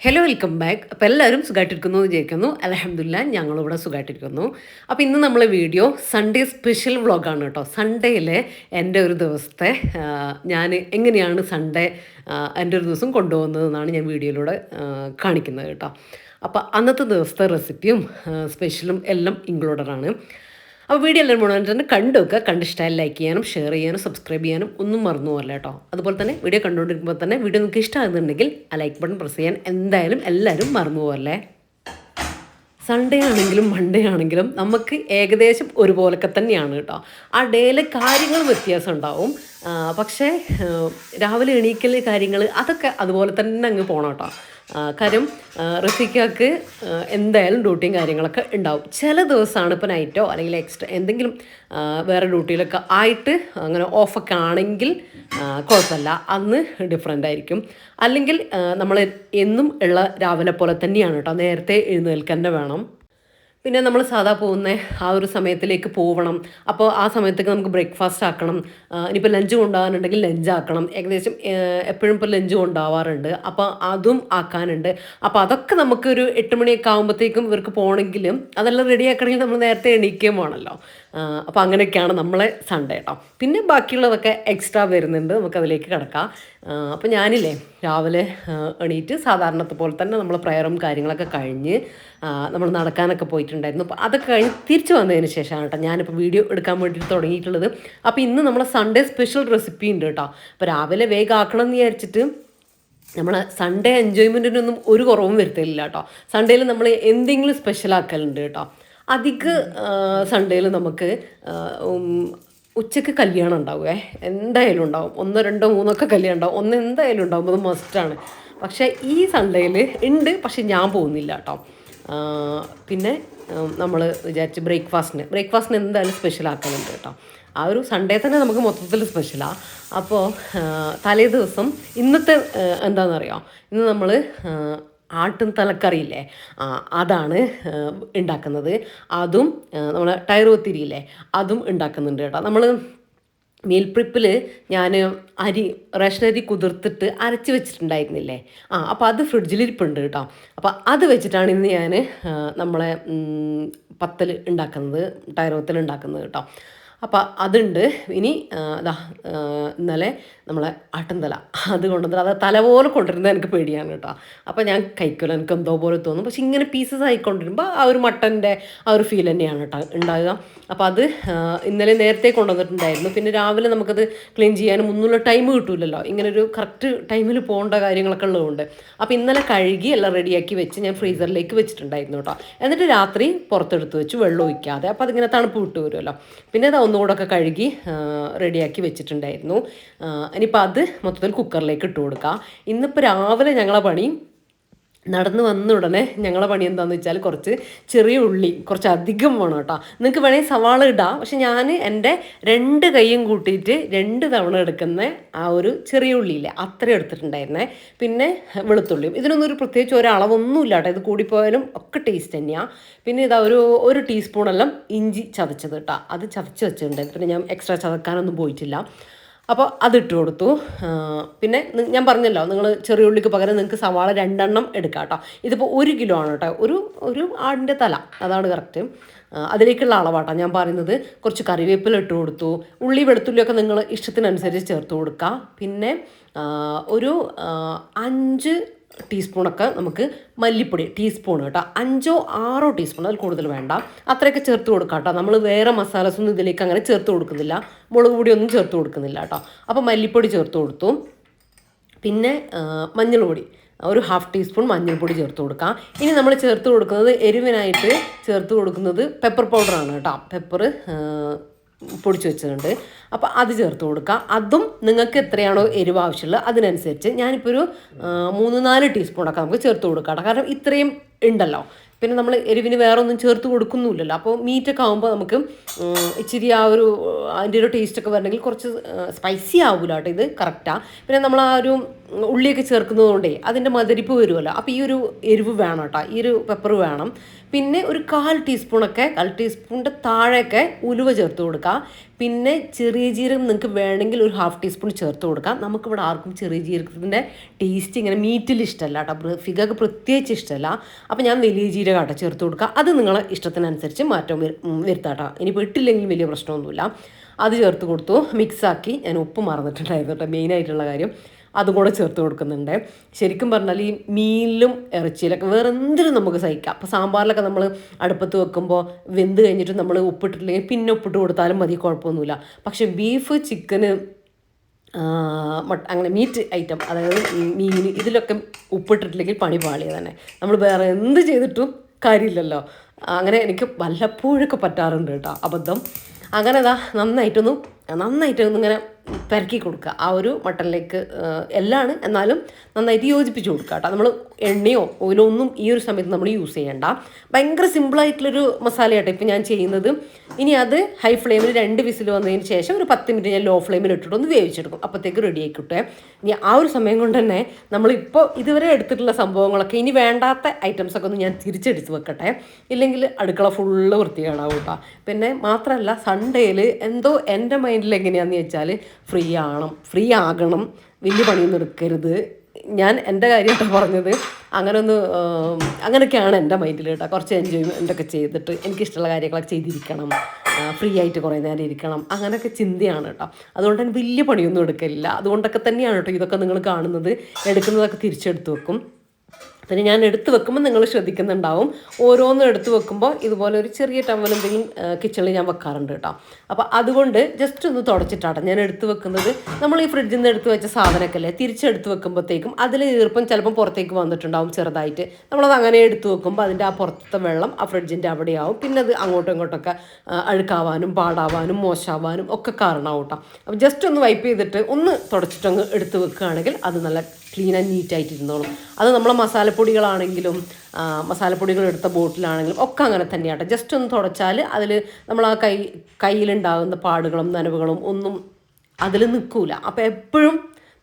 Hello welcome back. അപ്പോൾ എല്ലാവരും സുഖമായിട്ടിരിക്കുന്നു എന്ന് വിചാരിക്കുന്നു. അൽഹംദുലില്ലാ ഞങ്ങളിവിടെ സുഖമായിട്ടിരിക്കുന്നു. അപ്പോൾ ഇന്ന് നമ്മളെ വീഡിയോ സൺഡേ സ്പെഷ്യൽ വ്ളോഗാണ് കേട്ടോ. സൺഡേയിലെ എൻ്റെ ഒരു ദിവസത്തെ ഞാൻ എങ്ങനെയാണ് സൺഡേ എൻ്റെ ഒരു ദിവസം കൊണ്ടുപോകുന്നതെന്നാണ് ഞാൻ വീഡിയോയിലൂടെ കാണിക്കുന്നത് കേട്ടോ. അപ്പോൾ അന്നത്തെ ദിവസത്തെ റെസിപ്പിയും സ്പെഷ്യലും എല്ലാം ഇൻക്ലൂഡഡാണ്. അപ്പോൾ വീഡിയോ എല്ലാവരും മുഴുവൻ തന്നെ കണ്ടു വെക്കുക. കണ്ടിഷ്ടമായി ലൈക്ക് ചെയ്യാനും ഷെയർ ചെയ്യാനും സബ്സ്ക്രൈബ് ചെയ്യാനും ഒന്നും മറന്നു പോകല്ല കേട്ടോ. അതുപോലെ തന്നെ വീഡിയോ കണ്ടുകൊണ്ടിരിക്കുമ്പോൾ തന്നെ വീഡിയോ നിങ്ങൾക്ക് ഇഷ്ടമാകുന്നുണ്ടെങ്കിൽ ആ ലൈക്ക് ബട്ടൺ പ്രസ് ചെയ്യാൻ എന്തായാലും എല്ലാവരും മറന്നു പോകല്ലേ. സൺഡേ ആണെങ്കിലും മൺഡേ ആണെങ്കിലും നമുക്ക് ഏകദേശം ഒരുപോലൊക്കെ തന്നെയാണ് കേട്ടോ. ആ ഡേയിലെ കാര്യങ്ങൾ വ്യത്യാസം ഉണ്ടാവും. പക്ഷേ രാവിലെ എണീക്കൽ കാര്യങ്ങൾ അതൊക്കെ അതുപോലെ തന്നെ അങ്ങ് പോകണം കേട്ടോ. കാര്യം റഫീഖക്ക് എന്തായാലും ഡ്യൂട്ടിയും കാര്യങ്ങളൊക്കെ ഉണ്ടാവും. ചില ദിവസമാണ് ഇപ്പോൾ നൈറ്റോ അല്ലെങ്കിൽ എക്സ്ട്രാ എന്തെങ്കിലും വേറെ ഡ്യൂട്ടിയിലൊക്കെ ആയിട്ട് അങ്ങനെ ഓഫൊക്കെ ആണെങ്കിൽ കുഴപ്പമില്ല, അന്ന് ഡിഫറെൻ്റ് ആയിരിക്കും. അല്ലെങ്കിൽ നമ്മൾ എന്നും ഉള്ള രാവിലെ പോലെ തന്നെയാണ് കേട്ടോ. നേരത്തെ എഴുന്നേൽക്കാൻ തന്നെ വേണം. പിന്നെ നമ്മൾ സാധാ പോകുന്ന ആ ഒരു സമയത്തിലേക്ക് പോകണം. അപ്പോൾ ആ സമയത്തേക്ക് നമുക്ക് ബ്രേക്ക്ഫാസ്റ്റ് ആക്കണം. ഇനിയിപ്പോൾ ലഞ്ച് കൊണ്ടുപോകാനുണ്ടെങ്കിൽ ലഞ്ച് ആക്കണം. ഏകദേശം എപ്പോഴും ഇപ്പോൾ ലഞ്ച് കൊണ്ടുപോകാറുണ്ട്. അപ്പോൾ അതും ആക്കാനുണ്ട്. അപ്പോൾ അതൊക്കെ നമുക്കൊരു 8 മണിയൊക്കെ ആകുമ്പോഴത്തേക്കും ഇവർക്ക് പോകണമെങ്കിലും അതെല്ലാം റെഡിയാക്കണമെങ്കിൽ നമ്മൾ നേരത്തെ എണീക്കുകയും വേണമല്ലോ. അപ്പോൾ അങ്ങനെയൊക്കെയാണ് നമ്മളെ സൺഡേ കേട്ടോ. പിന്നെ ബാക്കിയുള്ളതൊക്കെ എക്സ്ട്രാ വരുന്നുണ്ട്, നമുക്കതിലേക്ക് കിടക്കാം. അപ്പോൾ ഞാനില്ലേ രാവിലെ എണീറ്റ് സാധാരണത്തെ പോലെ തന്നെ നമ്മൾ പ്രയറും കാര്യങ്ങളൊക്കെ കഴിഞ്ഞ് നമ്മൾ നടക്കാനൊക്കെ പോയിട്ടുണ്ടായിരുന്നു. അപ്പോൾ അതൊക്കെ കഴിഞ്ഞ് തിരിച്ച് വന്നതിന് ശേഷമാണ് കേട്ടോ ഞാനിപ്പോൾ വീഡിയോ എടുക്കാൻ വേണ്ടിയിട്ട് തുടങ്ങിയിട്ടുള്ളത്. അപ്പോൾ ഇന്ന് നമ്മളെ സൺഡേ സ്പെഷ്യൽ റെസിപ്പി ഉണ്ട് കേട്ടോ. അപ്പോൾ രാവിലെ വേഗം ആക്കണം എന്ന് വിചാരിച്ചിട്ട് നമ്മൾ സൺഡേ എൻജോയ്മെൻറ്റിനൊന്നും ഒരു കുറവും വരുത്തില്ല കേട്ടോ. സൺഡേയിൽ നമ്മൾ എന്തെങ്കിലും സ്പെഷ്യൽ ആക്കലുണ്ട് കേട്ടോ. അധിക സൺഡേയിൽ നമുക്ക് ഉച്ചയ്ക്ക് കല്യാണം ഉണ്ടാവുമേ, എന്തായാലും ഉണ്ടാവും. 1, 2, 3 കല്യാണം ഉണ്ടാവും. ഒന്ന് എന്തായാലും ഉണ്ടാവും, അത് മസ്റ്റാണ്. പക്ഷേ ഈ സൺഡേയിൽ ഉണ്ട്, പക്ഷെ ഞാൻ പോകുന്നില്ല കേട്ടോ. പിന്നെ നമ്മൾ വിചാരിച്ച് ബ്രേക്ക്ഫാസ്റ്റിന് എന്തായാലും സ്പെഷ്യൽ ആക്കുന്നുണ്ട് കേട്ടോ. ആ ഒരു സൺഡേ തന്നെ നമുക്ക് മൊത്തത്തിൽ സ്പെഷ്യലാണ്. അപ്പോൾ തലേ ദിവസം ഇന്നത്തെ എന്താണെന്നറിയാം, ഇന്ന് നമ്മൾ ആട്ടും തലക്കറിയില്ലേ, അതാണ് ഉണ്ടാക്കുന്നത്. അതും നമ്മൾ ടയർ ഒത്തിരിയില്ലേ, അതും ഉണ്ടാക്കുന്നുണ്ട് കേട്ടോ. നമ്മൾ മീൽ പ്രിപ്പിൽ ഞാൻ റേഷൻ അരി കുതിർത്തിട്ട് അരച്ച് വെച്ചിട്ടുണ്ടായിരുന്നില്ലേ, അപ്പോൾ അത് ഫ്രിഡ്ജിലിരിപ്പുണ്ട് കേട്ടോ. അപ്പോൾ അത് വെച്ചിട്ടാണ് ഇന്ന് ഞാൻ നമ്മളെ പത്തൽ ഉണ്ടാക്കുന്നത്, ടയർ പത്തൽ ഉണ്ടാക്കുന്നത് കേട്ടോ. അപ്പോൾ അതുണ്ട്. ഇനി ഇന്നലെ നമ്മളെ ആട്ടുംതല അത് കൊണ്ടുവന്നിട്ട് അത് തല പോലെ കൊണ്ടുവരുന്നത് എനിക്ക് പേടിയാണ് കേട്ടോ. അപ്പോൾ ഞാൻ കഴിക്കില്ല, എനിക്ക് എന്തോ പോലെ തോന്നും. പക്ഷെ ഇങ്ങനെ പീസസ് ആയിക്കൊണ്ടിരുമ്പോൾ ആ ഒരു മട്ടൻ്റെ ആ ഒരു ഫീൽ തന്നെയാണ് കേട്ടോ ഉണ്ടാകുക. അപ്പോൾ അത് ഇന്നലെ നേരത്തെ കൊണ്ടുവന്നിട്ടുണ്ടായിരുന്നു. പിന്നെ രാവിലെ നമുക്കത് ക്ലീൻ ചെയ്യാനും ഒന്നുള്ള ടൈം കിട്ടില്ലല്ലോ, ഇങ്ങനൊരു കറക്റ്റ് ടൈമിൽ പോകേണ്ട കാര്യങ്ങളൊക്കെ ഉള്ളതുകൊണ്ട്. അപ്പോൾ ഇന്നലെ കഴുകി എല്ലാം റെഡിയാക്കി വെച്ച് ഞാൻ ഫ്രീസറിലേക്ക് വെച്ചിട്ടുണ്ടായിരുന്നു കേട്ടോ. എന്നിട്ട് രാത്രി പുറത്തെടുത്ത് വെച്ച് വെള്ളം ഒഴിക്കാതെ, അപ്പോൾ അതിങ്ങനെ തണുപ്പ് വിട്ട് വരുമല്ലോ. പിന്നെ അത് ഒന്നുകൂടെ ഒക്കെ കഴുകി റെഡിയാക്കി വെച്ചിട്ടുണ്ടായിരുന്നു. ഇനിയിപ്പോൾ അത് മൊത്തത്തിൽ കുക്കറിലേക്ക് ഇട്ട് കൊടുക്കുക. ഇന്നിപ്പോൾ രാവിലെ ഞങ്ങളെ പണി നടന്ന് വന്ന ഉടനെ ഞങ്ങളെ പണി എന്താണെന്ന് വെച്ചാൽ കുറച്ച് ചെറിയ ഉള്ളി കുറച്ച് അധികം വേണം കേട്ടോ. നിങ്ങൾക്ക് വേണമെങ്കിൽ സവാള ഇടാം, പക്ഷെ ഞാൻ എൻ്റെ 2 കൈയും കൂട്ടിയിട്ട് 2 തവണ എടുക്കുന്ന ആ ഒരു ചെറിയ ഉള്ളിയില്ലേ, അത്രയും എടുത്തിട്ടുണ്ടായിരുന്നേ. പിന്നെ വെളുത്തുള്ളിയും, ഇതിനൊന്നും ഒരു പ്രത്യേകിച്ച് ഒരളവൊന്നുമില്ല കേട്ടോ, ഇത് കൂടിപ്പോയാലും ഒക്കെ ടേസ്റ്റ് തന്നെയാണ്. പിന്നെ ഇതാ ഒരു ടീസ്പൂണെല്ലാം ഇഞ്ചി ചതച്ചത് കേട്ടോ, അത് ചതച്ച് വെച്ചിട്ടുണ്ടായിരുന്നു. പിന്നെ ഞാൻ എക്സ്ട്രാ ചതക്കാനൊന്നും പോയിട്ടില്ല. അപ്പോൾ അതിട്ട് കൊടുത്തു. പിന്നെ ഞാൻ പറഞ്ഞല്ലോ, നിങ്ങൾ ചെറിയ ഉള്ളിക്ക് പകരം നിങ്ങൾക്ക് സവാള 2 എണ്ണം എടുക്കാം കേട്ടോ. ഇതിപ്പോൾ 1 കിലോ ആണ് കേട്ടോ, ഒരു ആടിൻ്റെ തല, അതാണ് കറക്റ്റ്. അതിലേക്കുള്ള അളവാട്ടോ ഞാൻ പറയുന്നത്. കുറച്ച് കറിവേപ്പില ഇട്ട് കൊടുത്തു. ഉള്ളി വെളുത്തുള്ളിയൊക്കെ നിങ്ങൾ ഇഷ്ടത്തിനനുസരിച്ച് ചേർത്ത് കൊടുക്കുക. പിന്നെ ഒരു 5 ടീസ്പൂണൊക്കെ നമുക്ക് മല്ലിപ്പൊടി, ടീസ്പൂൺ കേട്ടോ, 5 6 ടീസ്പൂൺ, അതിൽ കൂടുതൽ വേണ്ട, അത്രയൊക്കെ ചേർത്ത് കൊടുക്കാം കേട്ടോ. നമ്മൾ വേറെ മസാലസൊന്നും ഇതിലേക്ക് അങ്ങനെ ചേർത്ത് കൊടുക്കുന്നില്ല, മുളക് പൊടിയൊന്നും ചേർത്ത് കൊടുക്കുന്നില്ല കേട്ടോ. അപ്പോൾ മല്ലിപ്പൊടി ചേർത്ത് കൊടുത്തു. പിന്നെ മഞ്ഞൾ പൊടി, ഒരു 1/2 ടീസ്പൂൺ മഞ്ഞൾപ്പൊടി ചേർത്ത് കൊടുക്കാം. ഇനി നമ്മൾ ചേർത്ത് കൊടുക്കുന്നത് എരിവിനായിട്ട് ചേർത്ത് കൊടുക്കുന്നത് പെപ്പർ പൗഡറാണ് കേട്ടോ. പെപ്പർ പൊടിച്ച് വെച്ചിട്ടുണ്ട്. അപ്പോൾ അത് ചേർത്ത് കൊടുക്കുക. അതും നിങ്ങൾക്ക് എത്രയാണോ എരിവ് ആവശ്യമുള്ളത് അതിനനുസരിച്ച്. ഞാനിപ്പോൾ ഒരു 3-4 ടീസ്പൂണൊക്കെ നമുക്ക് ചേർത്ത് കൊടുക്കാം കേട്ടോ. കാരണം ഇത്രയും ഉണ്ടല്ലോ, പിന്നെ നമ്മൾ എരിവിന് വേറെ ഒന്നും ചേർത്ത് കൊടുക്കുന്നുമില്ലല്ലോ. അപ്പോൾ മീറ്റൊക്കെ ആകുമ്പോൾ നമുക്ക് ഇച്ചിരി ആ ഒരു അതിൻ്റെ ഒരു ടേസ്റ്റൊക്കെ വരണമെങ്കിൽ കുറച്ച് സ്പൈസി ആവില്ല കേട്ടോ, ഇത് കറക്റ്റാണ്. പിന്നെ നമ്മൾ ആ ഒരു ഉള്ളിയൊക്കെ ചേർക്കുന്നത് കൊണ്ടേ അതിൻ്റെ മധുരിപ്പ് വരുമല്ലോ. അപ്പോൾ ഈ ഒരു എരിവ് വേണം കേട്ടോ, ഈ ഒരു പെപ്പർ വേണം. പിന്നെ ഒരു 1/4 ടീസ്പൂണൊക്കെ 1/4 ടീസ്പൂണിൻ്റെ താഴെയൊക്കെ ഉലുവ ചേർത്ത് കൊടുക്കുക. പിന്നെ ചെറിയ ജീരകം നിങ്ങൾക്ക് വേണമെങ്കിൽ ഒരു 1/2 ടീസ്പൂൺ ചേർത്ത് കൊടുക്കാം. നമുക്കിവിടെ ആർക്കും ചെറിയ ജീരകത്തിൻ്റെ ടേസ്റ്റ് ഇങ്ങനെ മീറ്റിൽ ഇഷ്ടമല്ല കേട്ടോ, ഫിഗക്ക് പ്രത്യേകിച്ച് ഇഷ്ടമല്ല. അപ്പോൾ ഞാൻ വലിയ ജീരകം കേട്ടോ ചേർത്ത് കൊടുക്കുക. അത് നിങ്ങളെ ഇഷ്ടത്തിനനുസരിച്ച് മാറ്റം വരുത്താട്ടോ. ഇനിയിപ്പോൾ ഇട്ടില്ലെങ്കിലും വലിയ പ്രശ്നമൊന്നുമില്ല. അത് ചേർത്ത് കൊടുത്തു, മിക്സാക്കി. ഞാൻ ഉപ്പ് മറന്നിട്ടുണ്ടായിരുന്നു കേട്ടോ, മെയിനായിട്ടുള്ള കാര്യം അതും കൂടെ ചേർത്ത് കൊടുക്കുന്നുണ്ട്. ശരിക്കും പറഞ്ഞാൽ ഈ മീനിലും ഇറച്ചിയിലൊക്കെ വേറെ എന്തിനും നമുക്ക് സഹിക്കാം. അപ്പോൾ സാമ്പാറിലൊക്കെ നമ്മൾ അടുപ്പത്ത് വെക്കുമ്പോൾ വെന്ത് കഴിഞ്ഞിട്ട് നമ്മൾ ഉപ്പിട്ടിട്ടില്ലെങ്കിൽ പിന്നെ ഉപ്പിട്ട് കൊടുത്താലും മതി, കുഴപ്പമൊന്നുമില്ല. പക്ഷേ ബീഫ്, ചിക്കന്, അങ്ങനെ മീറ്റ് ഐറ്റം, അതായത് മീൻ, ഇതിലൊക്കെ ഉപ്പിട്ടിട്ടില്ലെങ്കിൽ പണി പാളിയ തന്നെ. നമ്മൾ വേറെ എന്ത് ചെയ്തിട്ടും കാര്യമില്ലല്ലോ. അങ്ങനെ എനിക്ക് വല്ലപ്പോഴൊക്കെ പറ്റാറുണ്ട് കേട്ടോ അബദ്ധം. അങ്ങനെ നന്നായിട്ടൊന്നും ഇങ്ങനെ പെരക്കി കൊടുക്കുക ആ ഒരു മട്ടണിലേക്ക്. എല്ലാമാണ്, എന്നാലും നന്നായിട്ട് യോജിപ്പിച്ച് കൊടുക്കുക കേട്ടോ. നമ്മൾ എണ്ണയോ ഓയിലോ ഒന്നും ഈ ഒരു സമയത്ത് നമ്മൾ യൂസ് ചെയ്യണ്ട. ഭയങ്കര സിമ്പിളായിട്ടുള്ളൊരു മസാലയാട്ടോ ഇപ്പം ഞാൻ ചെയ്യുന്നത്. ഇനി അത് ഹൈ ഫ്ലെയിമിൽ 2 വിസിൽ വന്നതിന് ശേഷം ഒരു 10 മിനിറ്റ് ഞാൻ ലോ ഫ്ലെയിമിൽ ഇട്ടിട്ട് ഒന്ന് വേവിച്ചെടുക്കും. അപ്പോഴത്തേക്ക് റെഡി ആയിക്കോട്ടെ. ഇനി ആ ഒരു സമയം കൊണ്ട് തന്നെ നമ്മളിപ്പോൾ ഇതുവരെ എടുത്തിട്ടുള്ള സംഭവങ്ങളൊക്കെ, ഇനി വേണ്ടാത്ത ഐറ്റംസൊക്കെ ഒന്ന് ഞാൻ തിരിച്ചെടുത്ത് വെക്കട്ടെ, ഇല്ലെങ്കിൽ അടുക്കള ഫുള്ള് വൃത്തികേടാവും കേട്ടോ. പിന്നെ മാത്രമല്ല സൺഡേയിൽ എന്തോ എൻ്റെ മൈൻഡിൽ എങ്ങനെയാണെന്ന് വെച്ചാൽ ഫ്രീ ആകണം, വലിയ പണിയൊന്നും എടുക്കരുത്. ഞാൻ എൻ്റെ കാര്യമായിട്ട് പറഞ്ഞത്. അങ്ങനെയൊക്കെയാണ് എൻ്റെ മൈൻഡിൽ കേട്ടോ. കുറച്ച് എൻജോയ്മെൻ്റൊക്കെ ചെയ്തിട്ട് എനിക്കിഷ്ടമുള്ള കാര്യങ്ങളൊക്കെ ചെയ്തിരിക്കണം, ഫ്രീ ആയിട്ട് കുറേ നേരം ഇരിക്കണം, അങ്ങനെയൊക്കെ ചിന്തയാണ് കേട്ടോ. അതുകൊണ്ട് തന്നെ വലിയ പണിയൊന്നും എടുക്കില്ല. അതുകൊണ്ടൊക്കെ തന്നെയാണ് കേട്ടോ ഇതൊക്കെ നിങ്ങൾ കാണുന്നത്. എടുക്കുന്നതൊക്കെ തിരിച്ചെടുത്ത് വെക്കും. പിന്നെ ഞാൻ എടുത്ത് വെക്കുമ്പോൾ നിങ്ങൾ ശ്രദ്ധിക്കുന്നുണ്ടാവും, ഓരോന്നും എടുത്ത് വെക്കുമ്പോൾ ഇതുപോലെ ഒരു ചെറിയ ടവൽ എന്തെങ്കിലും കിച്ചണിൽ ഞാൻ വെക്കാറുണ്ട് കേട്ടോ. അപ്പോൾ അതുകൊണ്ട് ജസ്റ്റ് ഒന്ന് തുടച്ചിട്ടാട്ടോ ഞാൻ എടുത്ത് വെക്കുന്നത്. നമ്മൾ ഈ ഫ്രിഡ്ജിൽ നിന്ന് എടുത്ത് വെച്ച സാധനമൊക്കെ അല്ലേ, തിരിച്ചെടുത്ത് വെക്കുമ്പോഴത്തേക്കും അതിൽ ഈർപ്പം ചിലപ്പം പുറത്തേക്ക് വന്നിട്ടുണ്ടാവും ചെറുതായിട്ട്. നമ്മളത് അങ്ങനെ എടുത്ത് വെക്കുമ്പോൾ അതിൻ്റെ ആ പുറത്തെ വെള്ളം ആ ഫ്രിഡ്ജിൻ്റെ അവിടെയാവും. പിന്നെ അത് അങ്ങോട്ടും ഇങ്ങോട്ടൊക്കെ അഴുക്കാവാനും പാടാവാനും മോശമാവാനും ഒക്കെ കാരണമാവും കേട്ടോ. അപ്പോൾ ജസ്റ്റ് ഒന്ന് വൈപ്പ് ചെയ്തിട്ട് ഒന്ന് തുടച്ചിട്ടങ്ങ് എടുത്ത് വെക്കുകയാണെങ്കിൽ അത് നല്ല ക്ലീൻ ആൻഡ് നീറ്റായിട്ടിരുന്നോളും. അത് നമ്മളെ മസാലപ്പൊടികളാണെങ്കിലും മസാലപ്പൊടികൾ എടുത്ത ബോട്ടിലാണെങ്കിലും ഒക്കെ അങ്ങനെ തന്നെയാട്ടോ. ജസ്റ്റ് ഒന്ന് തുടച്ചാൽ അതിൽ നമ്മൾ ആ കയ്യിലുണ്ടാകുന്ന പാടുകളും നനവുകളും ഒന്നും അതിൽ നിൽക്കില്ല. അപ്പോൾ എപ്പോഴും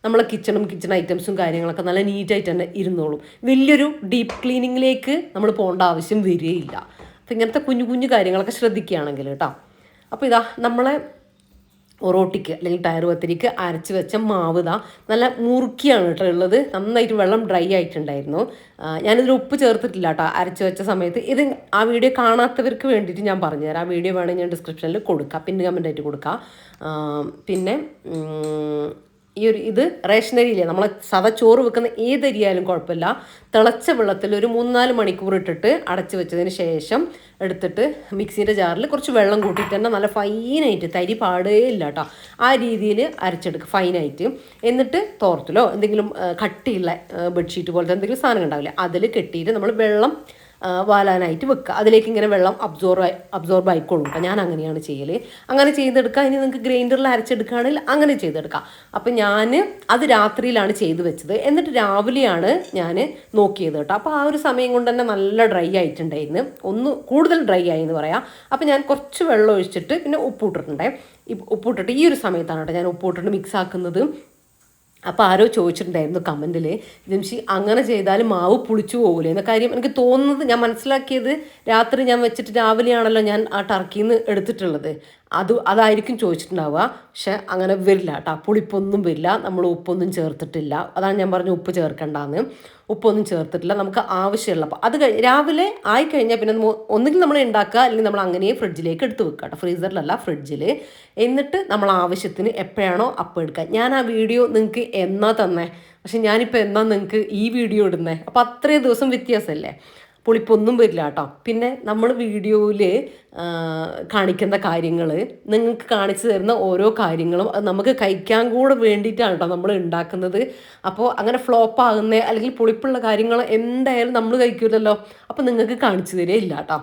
നമ്മളെ കിച്ചൺ ഐറ്റംസും കാര്യങ്ങളൊക്കെ നല്ല നീറ്റായിട്ട് തന്നെ ഇരുന്നോളും. വലിയൊരു ഡീപ്പ് ക്ലീനിങ്ങിലേക്ക് നമ്മൾ പോകേണ്ട ആവശ്യം വരികയില്ല. അപ്പോൾ ഇങ്ങനത്തെ കുഞ്ഞു കുഞ്ഞു കാര്യങ്ങളൊക്കെ ശ്രദ്ധിക്കുകയാണെങ്കിൽ കേട്ടോ. അപ്പോൾ നമ്മളെ ഒറോട്ടിക്ക് അല്ലെങ്കിൽ ടയർ പത്തിരിക്ക് അരച്ച് വെച്ച മാവ് നല്ല മുറുക്കിയാണ് കേട്ടോ ഉള്ളത്. നന്നായിട്ട് വെള്ളം ഡ്രൈ ആയിട്ടുണ്ടായിരുന്നു. ഞാനിതിൽ ഉപ്പ് ചേർത്തിട്ടില്ല കേട്ടോ അരച്ച് വെച്ച സമയത്ത്. ഇത് ആ വീഡിയോ കാണാത്തവർക്ക് വേണ്ടിയിട്ട് ഞാൻ പറഞ്ഞുതരാം. ആ വീഡിയോ വേണമെങ്കിൽ ഞാൻ ഡിസ്ക്രിപ്ഷനിൽ കൊടുക്കാം, പിന്നെ കമൻ്റായിട്ട് കൊടുക്കാം. പിന്നെ ഇത് റേഷനരിയില്ലേ, നമ്മൾ സാധാ ചോറ് വെക്കുന്ന ഏതരിയായാലും കുഴപ്പമില്ല, തിളച്ച വെള്ളത്തിൽ ഒരു 3-4 മണിക്കൂർ ഇട്ടിട്ട് അടച്ച് വെച്ചതിന് ശേഷം എടുത്തിട്ട് മിക്സിൻ്റെ ജാറിൽ കുറച്ച് വെള്ളം കൂട്ടിയിട്ട് തന്നെ നല്ല ഫൈനായിട്ട്, തരി പാടേ ഇല്ല കേട്ടോ, ആ രീതിയിൽ അരച്ചെടുക്കുക ഫൈനായിട്ട്. എന്നിട്ട് തോർത്തിലോ എന്തെങ്കിലും കട്ടിയുള്ള ബെഡ്ഷീറ്റ് പോലത്തെ എന്തെങ്കിലും സാധനം ഉണ്ടാവില്ല, അതിൽ കെട്ടിയിട്ട് നമ്മൾ വെള്ളം വാലാനായിട്ട് വെക്കുക. അതിലേക്ക് ഇങ്ങനെ വെള്ളം അബ്സോർബ് ആയിക്കോളും കേട്ടോ. ഞാൻ അങ്ങനെയാണ് ചെയ്യൽ. അങ്ങനെ ചെയ്തെടുക്കുക. ഇനി നിങ്ങൾക്ക് ഗ്രൈൻഡറിൽ അരച്ചെടുക്കുകയാണെങ്കിൽ അങ്ങനെ ചെയ്തെടുക്കാം. അപ്പം ഞാൻ അത് രാത്രിയിലാണ് ചെയ്ത് വെച്ചത്. എന്നിട്ട് രാവിലെയാണ് ഞാൻ നോക്കിയത് കേട്ടോ. അപ്പോൾ ആ ഒരു സമയം കൊണ്ട് തന്നെ നല്ല ഡ്രൈ ആയിട്ടുണ്ടായിരുന്നു, ഒന്ന് കൂടുതൽ ഡ്രൈ ആയി എന്ന് പറയാം. അപ്പോൾ ഞാൻ കുറച്ച് വെള്ളം ഒഴിച്ചിട്ട് പിന്നെ ഉപ്പിട്ടിട്ടുണ്ടേ. ഉപ്പിട്ടിട്ട് ഈ ഒരു സമയത്താണ് കേട്ടോ ഞാൻ ഉപ്പിട്ടിട്ട് മിക്സ് ആക്കുന്നത്. അപ്പോൾ ആരോ ചോദിച്ചിട്ടുണ്ടായിരുന്നു കമൻറ്റിൽ, ജംഷി അങ്ങനെ ചെയ്താൽ മാവ് പുളിച്ചു പോകില്ലേ എന്ന കാര്യം. എനിക്ക് തോന്നുന്നത്, ഞാൻ മനസ്സിലാക്കിയത് രാത്രി ഞാൻ വെച്ചിട്ട് രാവിലെയാണല്ലോ ഞാൻ ആ ടർക്കിയിൽ നിന്ന് എടുത്തിട്ടുള്ളത്, അതായിരിക്കും ചോദിച്ചിട്ടുണ്ടാവുക. പക്ഷെ അങ്ങനെ വരില്ല കേട്ടോ, പുളിപ്പൊന്നും വരില്ല. നമ്മൾ ഉപ്പൊന്നും ചേർത്തിട്ടില്ല. അതാണ് ഞാൻ പറഞ്ഞു ഉപ്പ് ചേർക്കണ്ടെന്ന്. ഉപ്പൊന്നും ചേർത്തിട്ടില്ല, നമുക്ക് ആവശ്യമുള്ള. അപ്പോൾ അത് രാവിലെ ആയിക്കഴിഞ്ഞാൽ പിന്നെ ഒന്നുകിൽ നമ്മൾ ഉണ്ടാക്കുക, അല്ലെങ്കിൽ നമ്മൾ അങ്ങനെ ഫ്രിഡ്ജിലേക്ക് എടുത്ത് വെക്കുക കേട്ടോ, ഫ്രീസറിലല്ല ഫ്രിഡ്ജിൽ. എന്നിട്ട് നമ്മൾ ആവശ്യത്തിന് എപ്പോഴാണോ അപ്പം എടുക്കുക. ഞാൻ ആ വീഡിയോ നിങ്ങൾക്ക് എന്നാ തന്നെ, പക്ഷെ ഞാനിപ്പോൾ എന്നാ നിങ്ങൾക്ക് ഈ വീഡിയോ ഇടുന്നത്, അപ്പോൾ അത്രയും ദിവസം വ്യത്യാസമല്ലേ, പുളിപ്പൊന്നും വരില്ല കേട്ടോ. പിന്നെ നമ്മൾ വീഡിയോയിൽ കാണിക്കുന്ന കാര്യങ്ങൾ, നിങ്ങൾക്ക് കാണിച്ചു തരുന്ന ഓരോ കാര്യങ്ങളും അത് നമുക്ക് കഴിക്കാൻ കൂടെ വേണ്ടിയിട്ടാണ് കേട്ടോ നമ്മൾ ഉണ്ടാക്കുന്നത്. അപ്പോൾ അങ്ങനെ ഫ്ലോപ്പ് ആകുന്ന അല്ലെങ്കിൽ പുളിപ്പുള്ള കാര്യങ്ങൾ എന്തായാലും നമ്മൾ കഴിക്കില്ലല്ലോ, അപ്പോൾ നിങ്ങൾക്ക് കാണിച്ചു തരികയില്ല കേട്ടോ.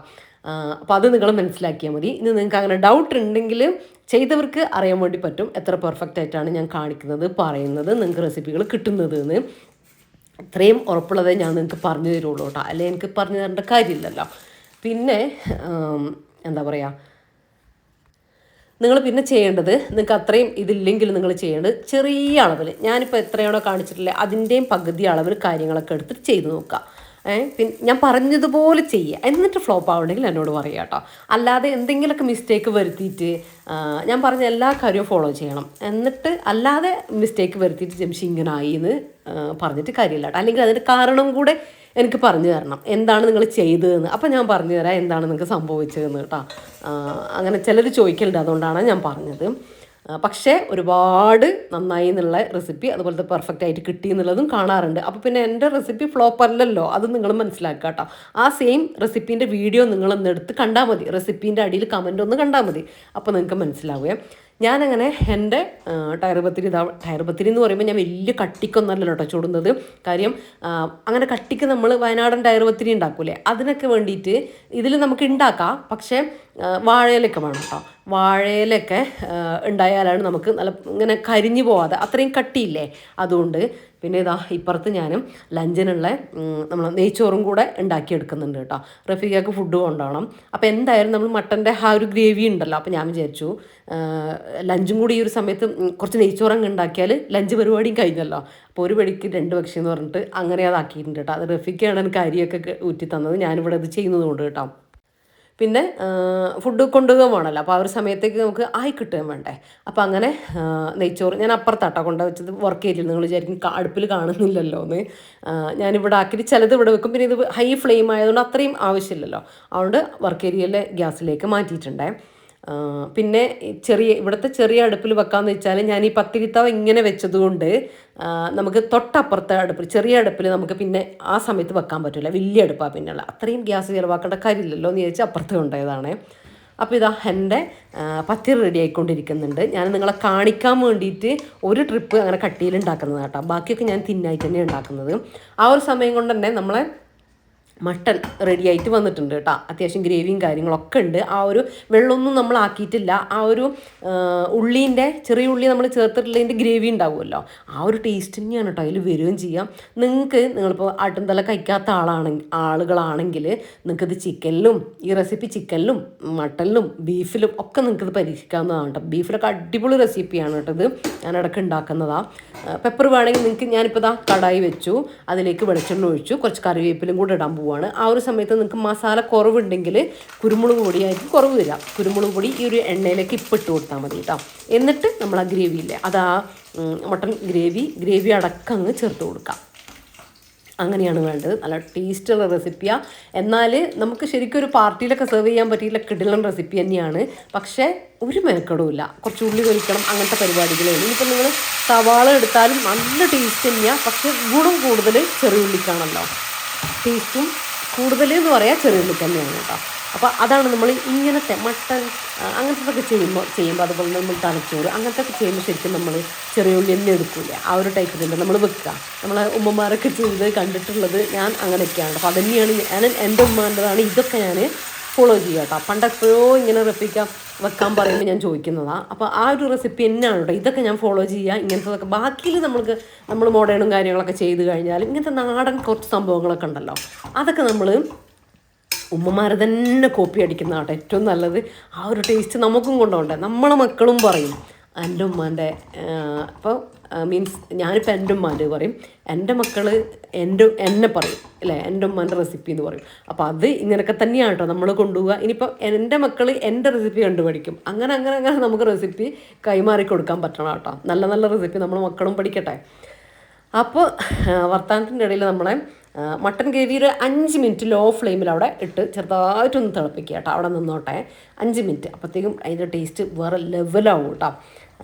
അപ്പോൾ അത് നിങ്ങൾ മനസ്സിലാക്കിയാൽ മതി. ഇനി നിങ്ങൾക്ക് അങ്ങനെ ഡൗട്ട് ഉണ്ടെങ്കിൽ ചെയ്തവർക്ക് അറിയാൻ വേണ്ടി പറ്റും എത്ര പെർഫെക്റ്റ് ആയിട്ടാണ് ഞാൻ കാണിക്കുന്നത്, പറയുന്നത്, നിങ്ങൾക്ക് റെസിപ്പികൾ കിട്ടുന്നത് എന്ന്. ഇത്രയും ഉറപ്പുള്ളതേ ഞാൻ നിങ്ങൾക്ക് പറഞ്ഞു തരുള്ളൂ കേട്ടോ, അല്ലെങ്കിൽ എനിക്ക് പറഞ്ഞു തരേണ്ട കാര്യമില്ലല്ലോ. പിന്നെ എന്താ പറയുക, നിങ്ങൾ പിന്നെ ചെയ്യേണ്ടത്, നിങ്ങൾക്ക് അത്രയും ഇതില്ലെങ്കിൽ നിങ്ങൾ ചെയ്യേണ്ടത് ചെറിയ അളവിൽ, ഞാനിപ്പോൾ എത്രയാണോ കാണിച്ചിട്ടില്ലേ അതിൻ്റെയും പകുതി അളവിൽ കാര്യങ്ങളൊക്കെ എടുത്തിട്ട് ചെയ്ത് നോക്കുക. പിന്നെ ഞാൻ പറഞ്ഞതുപോലെ ചെയ്യുക. എന്നിട്ട് ഫ്ലോപ്പ് ആവണമെങ്കിൽ എന്നോട് പറയുക കേട്ടോ. അല്ലാതെ എന്തെങ്കിലുമൊക്കെ മിസ്റ്റേക്ക് വരുത്തിയിട്ട് ഞാൻ പറഞ്ഞ എല്ലാ കാര്യവും ഫോളോ ചെയ്യണം. എന്നിട്ട് അല്ലാതെ മിസ്റ്റേക്ക് വരുത്തിയിട്ട് ജംഷി ഇങ്ങനെ ആയി എന്ന് പറഞ്ഞിട്ട് കാര്യമില്ല കേട്ടോ. അല്ലെങ്കിൽ അതിൻ്റെ കാരണം കൂടെ എനിക്ക് പറഞ്ഞു തരണം, എന്താണ് നിങ്ങൾ ചെയ്തതെന്ന്. അപ്പം ഞാൻ പറഞ്ഞു തരാം എന്താണ് നിങ്ങൾക്ക് സംഭവിച്ചതെന്ന് കേട്ടോ. അങ്ങനെ ചിലർ ചോദിക്കലുണ്ട്, അതുകൊണ്ടാണ് ഞാൻ പറഞ്ഞത്. പക്ഷേ ഒരുപാട് നന്നായി എന്നുള്ള റെസിപ്പി അതുപോലത്തെ പെർഫെക്റ്റ് ആയിട്ട് കിട്ടി എന്നുള്ളതും കാണാറുണ്ട്. അപ്പോൾ പിന്നെ എൻ്റെ റെസിപ്പി ഫ്ലോപ്പ് അല്ലല്ലോ, അത് നിങ്ങൾ മനസ്സിലാക്കുക കേട്ടോ. ആ സെയിം റെസിപ്പീൻ്റെ വീഡിയോ നിങ്ങളൊന്ന് എടുത്ത് കണ്ടാൽ മതി, റെസിപ്പീൻ്റെ അടിയിൽ കമൻ്റ് ഒന്ന് കണ്ടാൽ മതി, അപ്പോൾ നിങ്ങൾക്ക് മനസ്സിലാവുക. ഞാനങ്ങനെ എൻ്റെ ടയർ പത്തിരി എന്ന് പറയുമ്പോൾ ഞാൻ വലിയ കട്ടിക്കൊന്നല്ലല്ലോ കേട്ടോ ചൂടുന്നത്. കാര്യം അങ്ങനെ കട്ടിക്ക് നമ്മൾ വയനാടൻ ടയർ പത്തിരി ഉണ്ടാക്കൂലേ, അതിനൊക്കെ വേണ്ടിയിട്ട് ഇതിൽ നമുക്ക് ഉണ്ടാക്കാം. പക്ഷേ വാഴയിലൊക്കെ വേണം കേട്ടോ. വാഴയിലൊക്കെ ഉണ്ടായാലാണ് നമുക്ക് നല്ല ഇങ്ങനെ കരിഞ്ഞു പോവാതെ, അത്രയും കട്ടിയില്ലേ, അതുകൊണ്ട്. പിന്നെ ഇതാ ഇപ്പുറത്ത് ഞാനും ലഞ്ചിനുള്ള നമ്മൾ നെയ്ച്ചോറും കൂടെ ഉണ്ടാക്കിയെടുക്കുന്നുണ്ട് കേട്ടോ. റഫീഖക്ക് ഫുഡ് കൊണ്ടുപോകണം. അപ്പോൾ എന്തായാലും നമ്മൾ മട്ടൻ്റെ ആ ഒരു ഗ്രേവി ഉണ്ടല്ലോ, അപ്പോൾ ഞാൻ വിചാരിച്ചു ലഞ്ചും കൂടി ഈ ഒരു സമയത്ത് കുറച്ച് നെയ്ച്ചോറങ്ങ് ഉണ്ടാക്കിയാൽ ലഞ്ച് പരിപാടിയും കഴിഞ്ഞല്ലോ. അപ്പോൾ ഒരു വെടിക്ക് 2 പക്ഷി എന്ന് പറഞ്ഞിട്ട് അങ്ങനെ അതാക്കിയിട്ടുണ്ട് കേട്ടോ. അത് റഫീഖാണ് എനിക്ക് അരിയൊക്കെ ഊറ്റി തന്നത്, ഞാനിവിടെ അത് ചെയ്യുന്നതുകൊണ്ട് കേട്ടോ. പിന്നെ ഫുഡ് കൊണ്ടുപോകാൻ വേണമല്ലോ, അപ്പോൾ ആ ഒരു സമയത്തേക്ക് നമുക്ക് ആയി കിട്ടുകയും വേണ്ടേ. അപ്പോൾ അങ്ങനെ നെയ്ച്ചോറ് ഞാൻ അപ്പുറത്താട്ടോ കൊണ്ടുവച്ചത്, വർക്ക് ഏരിയയിൽ. നിങ്ങൾ വിചാരിക്കും അടുപ്പിൽ കാണുന്നില്ലല്ലോ എന്ന്. ഞാനിവിടെ ആക്കിയിട്ട് ചിലത് ഇവിടെ വെക്കും. പിന്നെ ഇത് ഹൈ ഫ്ലെയിം ആയതുകൊണ്ട് അത്രയും ആവശ്യമില്ലല്ലോ, അതുകൊണ്ട് വർക്ക് ഏരിയയിലെ ഗ്യാസിലേക്ക് മാറ്റിയിട്ടുണ്ടേ. പിന്നെ ഇവിടുത്തെ ചെറിയ അടുപ്പിൽ വെക്കാമെന്ന് വെച്ചാൽ ഞാൻ ഈ പത്തിരിത്തവ ഇങ്ങനെ വെച്ചതുകൊണ്ട് നമുക്ക് തൊട്ടപ്പുറത്തെ അടുപ്പിൽ, ചെറിയ അടുപ്പിൽ നമുക്ക് പിന്നെ ആ സമയത്ത് വെക്കാൻ പറ്റില്ല, വലിയ അടുപ്പാണ് പിന്നെയുള്ള. അത്രയും ഗ്യാസ് ചിലവാക്കേണ്ട കാര്യമില്ലല്ലോ എന്ന് ചോദിച്ചാൽ അപ്പുറത്ത് കൊണ്ടുപോയതാണ്. അപ്പോൾ ഇതാ എൻ്റെ പത്തിരി റെഡി ആയിക്കൊണ്ടിരിക്കുന്നുണ്ട്. ഞാൻ നിങ്ങളെ കാണിക്കാൻ വേണ്ടിയിട്ട് ഒരു ട്രിപ്പ് അങ്ങനെ കട്ടിയിൽ ഉണ്ടാക്കുന്നത് കേട്ടോ, ബാക്കിയൊക്കെ ഞാൻ തിന്നായിട്ട് തന്നെ ഉണ്ടാക്കുന്നത്. ആ ഒരു സമയം കൊണ്ട് തന്നെ നമ്മളെ മട്ടൺ റെഡി ആയിട്ട് വന്നിട്ടുണ്ട് കേട്ടോ. അത്യാവശ്യം ഗ്രേവിയും കാര്യങ്ങളൊക്കെ ഉണ്ട്. ആ ഒരു വെള്ളമൊന്നും നമ്മൾ ആക്കിയിട്ടില്ല. ആ ഒരു ചെറിയ ഉള്ളി നമ്മൾ ചേർത്തിട്ടുള്ളതിൻ്റെ ഗ്രേവി ഉണ്ടാവുമല്ലോ, ആ ഒരു ടേസ്റ്റ് തന്നെയാണ് കേട്ടോ അതിൽ വരികയും ചെയ്യാം. നിങ്ങളിപ്പോൾ ആട്ടുംതല കഴിക്കാത്ത ആളുകളാണെങ്കിൽ നിങ്ങൾക്കിത് ചിക്കനിലും, ഈ റെസിപ്പി ചിക്കനിലും മട്ടനിലും ബീഫിലും ഒക്കെ നിങ്ങൾക്കിത് പരീക്ഷിക്കാവുന്നതാണ് കേട്ടോ. ബീഫിലൊക്കെ അടിപൊളി റെസിപ്പിയാണ് കേട്ടോ ഇത്, ഞാൻ ഇടയ്ക്ക് ഉണ്ടാക്കുന്നതാണ്. പെപ്പർ വേണമെങ്കിൽ നിങ്ങൾക്ക്, ഞാനിപ്പോൾ ഇതാ കടായി വെച്ചു, അതിലേക്ക് വെളിച്ചെണ്ണ ഒഴിച്ചു, കുറച്ച് കറിവേപ്പിലും കൂടെ ഇടാൻ പോവാണ്. ആ ഒരു സമയത്ത് നിങ്ങൾക്ക് മസാല കുറവുണ്ടെങ്കിൽ കുരുമുളക് പൊടിയായിരിക്കും കുറവ് തരാം. കുരുമുളക് പൊടി ഈ ഒരു എണ്ണയിലേക്ക് ഇട്ട് കൊടുത്താൽ മതി കേട്ടോ. എന്നിട്ട് നമ്മൾ ആ ഗ്രേവിയില്ലേ, അത് ആ മട്ടൺ ഗ്രേവി അടക്കങ്ങ് ചേർത്ത് കൊടുക്കാം. അങ്ങനെയാണ് വേണ്ടത്. നല്ല ടേസ്റ്റുള്ള റെസിപ്പിയാണ്. എന്നാൽ നമുക്ക് ശരിക്കും ഒരു പാർട്ടിയിലൊക്കെ സെർവ് ചെയ്യാൻ പറ്റിയില്ല കിടിലൻ റെസിപ്പി തന്നെയാണ്. പക്ഷേ ഒരു മെനക്കെടുമില്ല, കുറച്ച് ഉള്ളി പൊരിക്കണം, അങ്ങനത്തെ പരിപാടികളേ ഉള്ളൂ. ഇനിയിപ്പോൾ നിങ്ങൾ സവാള എടുത്താലും നല്ല ടേസ്റ്റ് തന്നെയാണ്. പക്ഷേ ഗുണം കൂടുതൽ ചെറിയ ഉള്ളിക്കാണല്ലോ, ടേസ്റ്റും കൂടുതൽ എന്ന് പറയാം ചെറിയ ഉള്ളിക്ക് തന്നെയാണ് കേട്ടോ. അപ്പോൾ അതാണ് നമ്മൾ ഇങ്ങനത്തെ മട്ടൺ അങ്ങനത്തെ ചെയ്യുമ്പോൾ അതുപോലെ നമ്മൾ തലച്ചോറ് അങ്ങനത്തെ ഒക്കെ ചെയ്യുമ്പോൾ ശരിക്കും നമ്മൾ ചെറിയ ഉള്ളി തന്നെ എടുക്കില്ല. ആ ഒരു ടൈപ്പിലുണ്ട് നമ്മൾ വെക്കുക. നമ്മളെ ഉമ്മമാരൊക്കെ ചെയ്ത് കണ്ടിട്ടുള്ളത് ഞാൻ അങ്ങനെയൊക്കെയാണ്. അപ്പോൾ അതുതന്നെയാണ് ഞാൻ എൻ്റെ ഉമ്മാൻ്റെതാണ് ഇതൊക്കെ ഞാൻ ഫോളോ ചെയ്യുക കേട്ടോ. പണ്ടെപ്പോഴോ ഇങ്ങനെ വെക്കാൻ പറയുമ്പോൾ ഞാൻ ചോദിക്കുന്നതാണ്. അപ്പോൾ ആ ഒരു റെസിപ്പി തന്നെയാണ് കേട്ടോ ഇതൊക്കെ ഞാൻ ഫോളോ ചെയ്യുക. ഇങ്ങനത്തതൊക്കെ ബാക്കിയിൽ നമ്മൾ മോഡേണും കാര്യങ്ങളൊക്കെ ചെയ്ത് കഴിഞ്ഞാൽ ഇങ്ങനത്തെ നാടൻ കുറച്ച് സംഭവങ്ങളൊക്കെ ഉണ്ടല്ലോ, അതൊക്കെ നമ്മൾ ഉമ്മമാരെ തന്നെ കോപ്പി അടിക്കുന്ന കേട്ടോ ഏറ്റവും നല്ലത്. ആ ഒരു ടേസ്റ്റ് നമുക്കും കൊണ്ടുപോകണ്ടേ. നമ്മളെ മക്കളും പറയും എൻ്റെ ഉമ്മാൻ്റെ, അപ്പോൾ മീൻസ് ഞാനിപ്പോൾ എൻ്റെ ഉമ്മാൻ്റെ പറയും, എൻ്റെ മക്കൾ എന്നെ പറയും അല്ലേ, എൻ്റെ ഉമ്മാൻ്റെ റെസിപ്പി എന്ന് പറയും. അപ്പോൾ അത് ഇങ്ങനെയൊക്കെ തന്നെയാണ് കേട്ടോ നമ്മൾ കൊണ്ടുപോവുക. ഇനിയിപ്പോൾ എൻ്റെ മക്കൾ എൻ്റെ റെസിപ്പി കണ്ടുപഠിക്കും. അങ്ങനെ നമുക്ക് റെസിപ്പി കൈമാറി കൊടുക്കാൻ പറ്റണം കേട്ടോ. നല്ല നല്ല റെസിപ്പി നമ്മൾ മക്കളും പഠിക്കട്ടെ. അപ്പോൾ വർത്തമാനത്തിൻ്റെ ഇടയിൽ നമ്മളെ മട്ടൻ ഗ്രേവി ഒരു 5 മിനിറ്റ് ലോ ഫ്ലെയിമിൽ അവിടെ ഇട്ട് ചെറുതായിട്ടൊന്ന് തിളപ്പിക്കുക കേട്ടോ. അവിടെ നിന്നോട്ടെ 5 മിനിറ്റ്. അപ്പോഴത്തേക്കും അതിൻ്റെ ടേസ്റ്റ് വേറെ ലെവലാവും കേട്ടോ.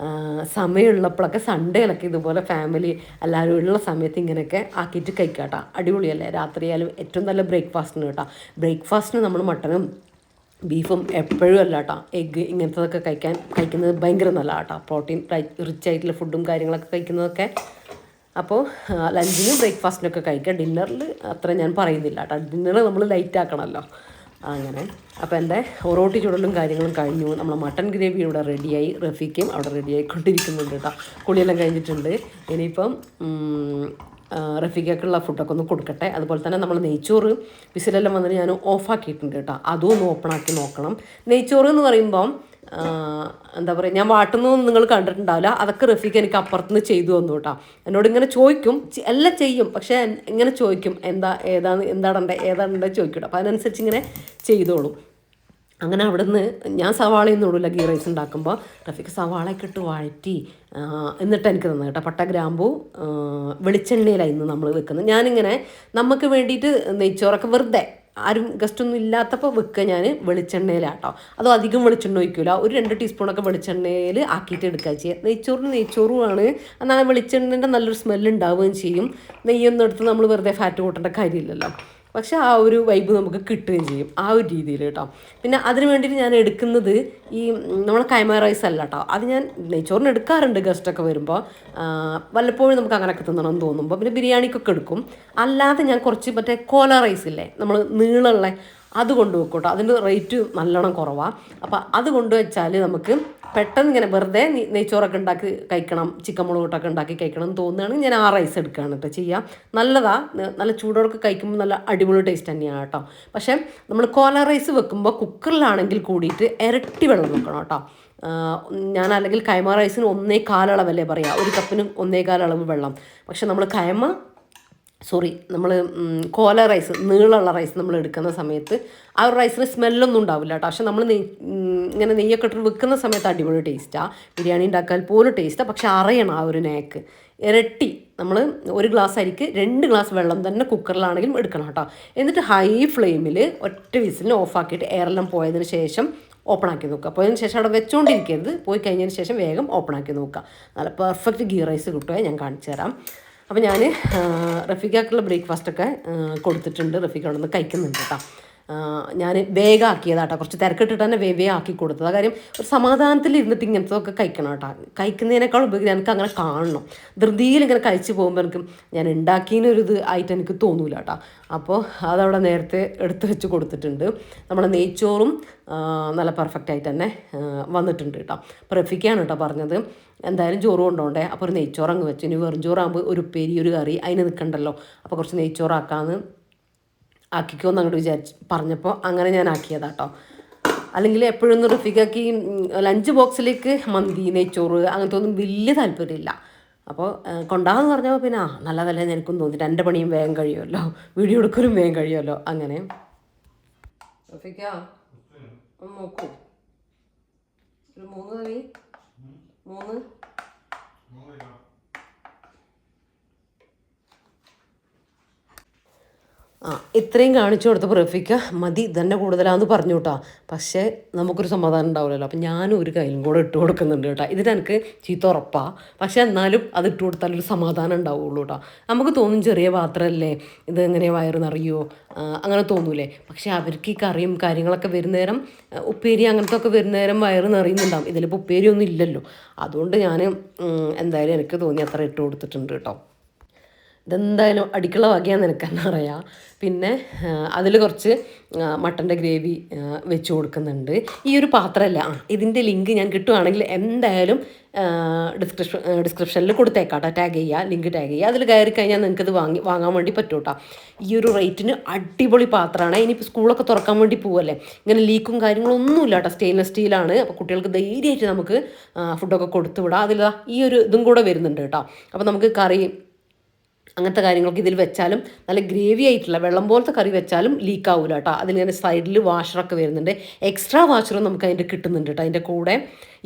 സമയമുള്ളപ്പോഴൊക്കെ സൺഡേയിലൊക്കെ ഇതുപോലെ ഫാമിലി എല്ലാവരും ഉള്ള സമയത്ത് ഇങ്ങനെയൊക്കെ ആക്കിയിട്ട് കഴിക്കുക കേട്ടോ. അടിപൊളിയല്ലേ. രാത്രിയായാലും ഏറ്റവും നല്ല ബ്രേക്ക്ഫാസ്റ്റിന് കേട്ടോ. ബ്രേക്ക്ഫാസ്റ്റിന് നമ്മൾ മട്ടനും ബീഫും എപ്പോഴും അല്ല കേട്ടോ, എഗ്ഗ് ഇങ്ങനത്തതൊക്കെ കഴിക്കുന്നത് ഭയങ്കര നല്ല കേട്ടോ. പ്രോട്ടീൻ റിച്ച് ആയിട്ടുള്ള ഫുഡും കാര്യങ്ങളൊക്കെ കഴിക്കുന്നതൊക്കെ. അപ്പോൾ ലഞ്ചിനും ബ്രേക്ക്ഫാസ്റ്റിനൊക്കെ കഴിക്കുക. ഡിന്നറിൽ അത്ര ഞാൻ പറയുന്നില്ല കേട്ടോ, ഡിന്നർ നമ്മൾ ലൈറ്റ് ആക്കണമല്ലോ. അങ്ങനെ അപ്പോൾ എൻ്റെ ഒറോട്ടി ചുടലും കാര്യങ്ങളും കഴിഞ്ഞു. നമ്മൾ മട്ടൻ ഗ്രേവി ഇവിടെ റെഡിയായി, റഫീക്കും അവിടെ റെഡി ആയിക്കൊണ്ടിരിക്കുന്നുണ്ട് കേട്ടോ. കുളിയെല്ലാം കഴിഞ്ഞിട്ടുണ്ട്. ഇനിയിപ്പം റഫീഖയ്ക്കുള്ള ഫുഡൊക്കെ ഒന്ന് കൊടുക്കട്ടെ. അതുപോലെ തന്നെ നമ്മൾ നെയ്ച്ചോറ് വിസിലെല്ലാം വന്നിട്ട് ഞാൻ ഓഫാക്കിയിട്ടുണ്ട് കേട്ടോ. അതും ഒന്ന് ഓപ്പണാക്കി നോക്കണം. നെയ്ച്ചോറ് എന്ന് പറയുമ്പം എന്താ പറയുക, ഞാൻ വാട്ടുന്നതൊന്നും നിങ്ങൾ കണ്ടിട്ടുണ്ടാവില്ല. അതൊക്കെ റഫീഖ് എനിക്ക് അപ്പുറത്തുനിന്ന് ചെയ്തു തന്നു കേട്ടോ. എന്നോട് ഇങ്ങനെ ചോദിക്കും, എല്ലാം ചെയ്യും, പക്ഷേ ഇങ്ങനെ ചോദിക്കും ഏതാണ്ട് ചോദിക്കും. അപ്പോൾ അതിനനുസരിച്ച് ഇങ്ങനെ ചെയ്തോളും. അങ്ങനെ അവിടെ നിന്ന് ഞാൻ സവാളയൊന്നും ഇടില്ല ഗീ റൈസ് ഉണ്ടാക്കുമ്പോൾ. റഫീഖ് സവാളയൊക്കെ ഇട്ട് വഴറ്റി എന്നിട്ട് എനിക്ക് തന്നെ കേട്ടോ. പട്ട ഗ്രാമ്പൂ വെളിച്ചെണ്ണയിലാണ് ഇന്ന് നമ്മൾ വെക്കുന്നത്. ഞാനിങ്ങനെ നമുക്ക് വേണ്ടിയിട്ട് നെയ്ച്ചോറൊക്കെ വെറുതെ ആരും ഗസ്റ്റൊന്നും ഇല്ലാത്തപ്പോൾ വെക്കുക ഞാൻ വെളിച്ചെണ്ണയിലാട്ടോ. അതോ അധികം വെളിച്ചെണ്ണ ഒഴിക്കില്ല, ഒരു 2 ടീസ്പൂണൊക്കെ വെളിച്ചെണ്ണയിൽ ആക്കിയിട്ട് എടുക്കുക ചെയ്യുക. നെയ്ച്ചോറുമാണ്, എന്നാൽ വെളിച്ചെണ്ണേൻ്റെ നല്ലൊരു സ്മെല്ല് ഉണ്ടാവുകയും ചെയ്യും. നെയ്യൊന്നും എടുത്ത് നമ്മൾ വെറുതെ ഫാറ്റ് കൂട്ടേണ്ട കാര്യമില്ലല്ലോ. പക്ഷെ ആ ഒരു വൈബ് നമുക്ക് കിട്ടുകയും ചെയ്യും ആ ഒരു രീതിയിൽ കേട്ടോ. പിന്നെ അതിന് വേണ്ടിയിട്ട് ഞാൻ എടുക്കുന്നത് ഈ നമ്മളെ കൈമ റൈസ് അല്ല കേട്ടോ. അത് ഞാൻ നെയ്ച്ചോറിന് എടുക്കാറുണ്ട് ഗസ്റ്റൊക്കെ വരുമ്പോൾ, വല്ലപ്പോഴും നമുക്ക് അങ്ങനെയൊക്കെ തിന്നണമെന്ന് തോന്നുമ്പോൾ. പിന്നെ ബിരിയാണിക്കൊക്കെ എടുക്കും. അല്ലാതെ ഞാൻ കുറച്ച് മറ്റേ കോല റൈസ് ഇല്ലേ, നമ്മൾ നീളമുള്ള അത് കൊണ്ടുവെക്കും കേട്ടോ. അതിൻ്റെ റേറ്റ് നല്ലോണം കുറവാണ്. അപ്പോൾ അത് കൊണ്ടുവച്ചാൽ നമുക്ക് പെട്ടെന്ന് ഇങ്ങനെ വെറുതെ നെയ്ച്ചോറൊക്കെ ഉണ്ടാക്കി കഴിക്കണം, ചിക്കൻ മുളകൂട്ടൊക്കെ ഉണ്ടാക്കി കഴിക്കണം എന്ന് തോന്നുകയാണെങ്കിൽ ഞാൻ ആ റൈസ് എടുക്കുകയാണ് കേട്ടോ ചെയ്യാം. നല്ലതാണ്, നല്ല ചൂടോടൊക്കെ കഴിക്കുമ്പോൾ നല്ല അടിപൊളി ടേസ്റ്റ് തന്നെയാണ് കേട്ടോ. പക്ഷേ നമ്മൾ കോല റൈസ് വെക്കുമ്പോൾ കുക്കറിലാണെങ്കിൽ കൂടിയിട്ട് ഇരട്ടി വെള്ളം വെക്കണം കേട്ടോ. ഞാൻ അല്ലെങ്കിൽ കൈമ റൈസിന് 1.25 അളവല്ലേ പറയുക, ഒരു കപ്പിന് 1.25 അളവ് വെള്ളം. പക്ഷെ നമ്മൾ നമ്മൾ കോല റൈസ്, നീളമുള്ള റൈസ് നമ്മൾ എടുക്കുന്ന സമയത്ത് ആ ഒരു റൈസിന് സ്മെല്ലൊന്നും ഉണ്ടാവില്ല കേട്ടോ. പക്ഷെ നമ്മൾ ഇങ്ങനെ നെയ്യൊക്കെ ഇട്ട് വെക്കുന്ന സമയത്ത് അടിപൊളി ടേസ്റ്റാണ്. ബിരിയാണി ഉണ്ടാക്കാൻ പോലും ടേസ്റ്റാണ്. പക്ഷെ അറിയണം ആ ഒരു നേക്ക് ഇരട്ടി. നമ്മൾ 1 ഗ്ലാസ് അരിക്ക് 2 ഗ്ലാസ് വെള്ളം തന്നെ കുക്കറിലാണെങ്കിലും എടുക്കണം കേട്ടോ. എന്നിട്ട് ഹൈ ഫ്ലെയിമിൽ ഒറ്റ വിസിലിന് ഓഫാക്കിയിട്ട് എയറെല്ലാം പോയതിന് ശേഷം ഓപ്പൺ ആക്കി നോക്കുക. പോയതിന് ശേഷം അവിടെ വെച്ചുകൊണ്ടിരിക്കരുത്, പോയി കഴിഞ്ഞതിന് ശേഷം വേഗം ഓപ്പൺ ആക്കി നോക്കുക. നല്ല പെർഫെക്റ്റ് ഗീ റൈസ് കിട്ടുക. ഞാൻ കാണിച്ചു തരാം. അപ്പോൾ ഞാൻ റഫീഖാക്കുള്ള ബ്രേക്ക്ഫാസ്റ്റൊക്കെ കൊടുത്തിട്ടുണ്ട്. റഫീഖ് അവിടെ നിന്ന് കഴിക്കുന്നുണ്ട് കേട്ടോ. ഞാൻ വേഗം ആക്കിയതാട്ടോ, കുറച്ച് തിരക്കിട്ടിട്ട് തന്നെ വേഗം ആക്കി കൊടുത്തത്. കാര്യം ഒരു സമാധാനത്തിൽ ഇരുന്നിട്ട് ഇങ്ങനത്തെയൊക്കെ കഴിക്കണം കേട്ടോ. കഴിക്കുന്നതിനേക്കാൾ ഉപയോഗം എനിക്ക് അങ്ങനെ കാണണം. ധൃതിയിൽ ഇങ്ങനെ കഴിച്ച് പോകുമ്പോൾ എനിക്ക് ഞാൻ ഉണ്ടാക്കിയതിനൊരിത് ആയിട്ട് എനിക്ക് തോന്നൂല കേട്ടോ. അപ്പോൾ അതവിടെ നേരത്തെ എടുത്ത് വെച്ച് കൊടുത്തിട്ടുണ്ട്. നമ്മുടെ നെയ്ച്ചോറും നല്ല പെർഫെക്റ്റ് ആയിട്ട് തന്നെ വന്നിട്ടുണ്ട് കേട്ടോ. അപ്പോൾ റഫീഖാണ് കേട്ടോ പറഞ്ഞത് എന്തായാലും ചോറ് കൊണ്ടുപോകണ്ടേ, അപ്പോൾ ഒരു നെയ്ച്ചോറ് അങ്ങ് വെച്ചു. ഇനി വെറും ചോറാകുമ്പോൾ ഒരു ഉപ്പേരി ഒരു കറി അതിന് നിൽക്കണ്ടല്ലോ, അപ്പോൾ കുറച്ച് നെയ്ച്ചോറാക്കാമെന്ന് ആക്കിക്കോന്ന് അങ്ങോട്ട് പറഞ്ഞപ്പോൾ അങ്ങനെ ഞാൻ ആക്കിയതാട്ടോ. അല്ലെങ്കിൽ എപ്പോഴൊന്നും റഫീഖാക്കി ലഞ്ച് ബോക്സിലേക്ക് മന്തി നെയ്ച്ചോറ് അങ്ങനത്തെ ഒന്നും വലിയ താല്പര്യമില്ല. അപ്പോൾ കൊണ്ടാന്ന് പറഞ്ഞപ്പോൾ പിന്നെ നല്ലതല്ലേ എനിക്കും തോന്നിയിട്ട് എൻ്റെ പണിയും വേഗം കഴിയുമല്ലോ, വീഡിയോ എടുക്കലും വേഗം കഴിയുമല്ലോ. അങ്ങനെ റഫീഖ നോക്കൂ, ഒരു 3 കറി 3 ഇത്രയും കാണിച്ചു കൊടുത്തപ്പോൾ റഫീഖ മതി ഇതന്നെ കൂടുതലാണെന്ന് പറഞ്ഞു കേട്ടോ. പക്ഷേ നമുക്കൊരു സമാധാനം ഉണ്ടാവില്ലല്ലോ. അപ്പം ഞാനും ഒരു കയ്യിലും കൂടെ ഇട്ട് കൊടുക്കുന്നുണ്ട് കേട്ടോ. ഇതിനെനിക്ക് ചീത്ത ഉറപ്പാണ്, പക്ഷേ എന്നാലും അത് ഇട്ട് കൊടുത്താലൊരു സമാധാനം ഉണ്ടാവുള്ളൂ കേട്ടോ. നമുക്ക് തോന്നും ചെറിയ പാത്രമല്ലേ, ഇത് എങ്ങനെ വയറ് നിറയുമോ അങ്ങനെ തോന്നൂലേ. പക്ഷേ അവർക്ക് ഈ കറിയും കാര്യങ്ങളൊക്കെ വരുന്ന നേരം, ഉപ്പേരി അങ്ങനത്തെ ഒക്കെ വരുന്ന നേരം വയറ് നിറയുന്നുണ്ടാവും. ഇതിലിപ്പോൾ ഉപ്പേരിയൊന്നും ഇല്ലല്ലോ. അതുകൊണ്ട് ഞാൻ എന്തായാലും എനിക്ക് തോന്നി അത്ര ഇട്ട് കൊടുത്തിട്ടുണ്ട് കേട്ടോ. ഇതെന്തായാലും അടിക്കുള്ള വകയാന്ന് എനിക്ക് തന്നെ അറിയാം. പിന്നെ അതിൽ കുറച്ച് മട്ടൻ്റെ ഗ്രേവി വെച്ച് കൊടുക്കുന്നുണ്ട്. ഈ ഒരു പാത്രമല്ല, ഇതിൻ്റെ ലിങ്ക് ഞാൻ കിട്ടുവാണെങ്കിൽ എന്തായാലും ഡിസ്ക്രിപ്ഷനിൽ കൊടുത്തേക്കാം കേട്ടോ. ലിങ്ക് ടാഗ് ചെയ്യുക. അതിൽ കയറി കഴിഞ്ഞാൽ നിങ്ങൾക്കത് വാങ്ങാൻ വേണ്ടി പറ്റും കേട്ടോ. ഈ ഒരു റേറ്റിന് അടിപൊളി പാത്രമാണ്. ഇനിയിപ്പോൾ സ്കൂളൊക്കെ തുറക്കാൻ വേണ്ടി പോവല്ലേ, ഇങ്ങനെ ലീക്കും കാര്യങ്ങളൊന്നുമില്ല കേട്ടോ. സ്റ്റെയിൻലെസ് സ്റ്റീലാണ്. അപ്പോൾ കുട്ടികൾക്ക് ധൈര്യമായിട്ട് നമുക്ക് ഫുഡൊക്കെ കൊടുത്തു വിടാം. അതിൽ ഈ ഒരു ഇതും കൂടെ വരുന്നുണ്ട് കേട്ടോ. അപ്പോൾ നമുക്ക് കറി അങ്ങനത്തെ കാര്യങ്ങളൊക്കെ ഇതിൽ വെച്ചാലും നല്ല ഗ്രേവി ആയിട്ടുള്ള വെള്ളം പോലത്തെ കറി വെച്ചാലും ലീക്ക് ആവില്ല കേട്ടോ. അതിലിങ്ങനെ സൈഡിൽ വാഷറൊക്കെ വരുന്നുണ്ട്. എക്സ്ട്രാ വാഷറും നമുക്ക് അതിൻ്റെ കിട്ടുന്നുണ്ട് കേട്ടോ. അതിൻ്റെ കൂടെ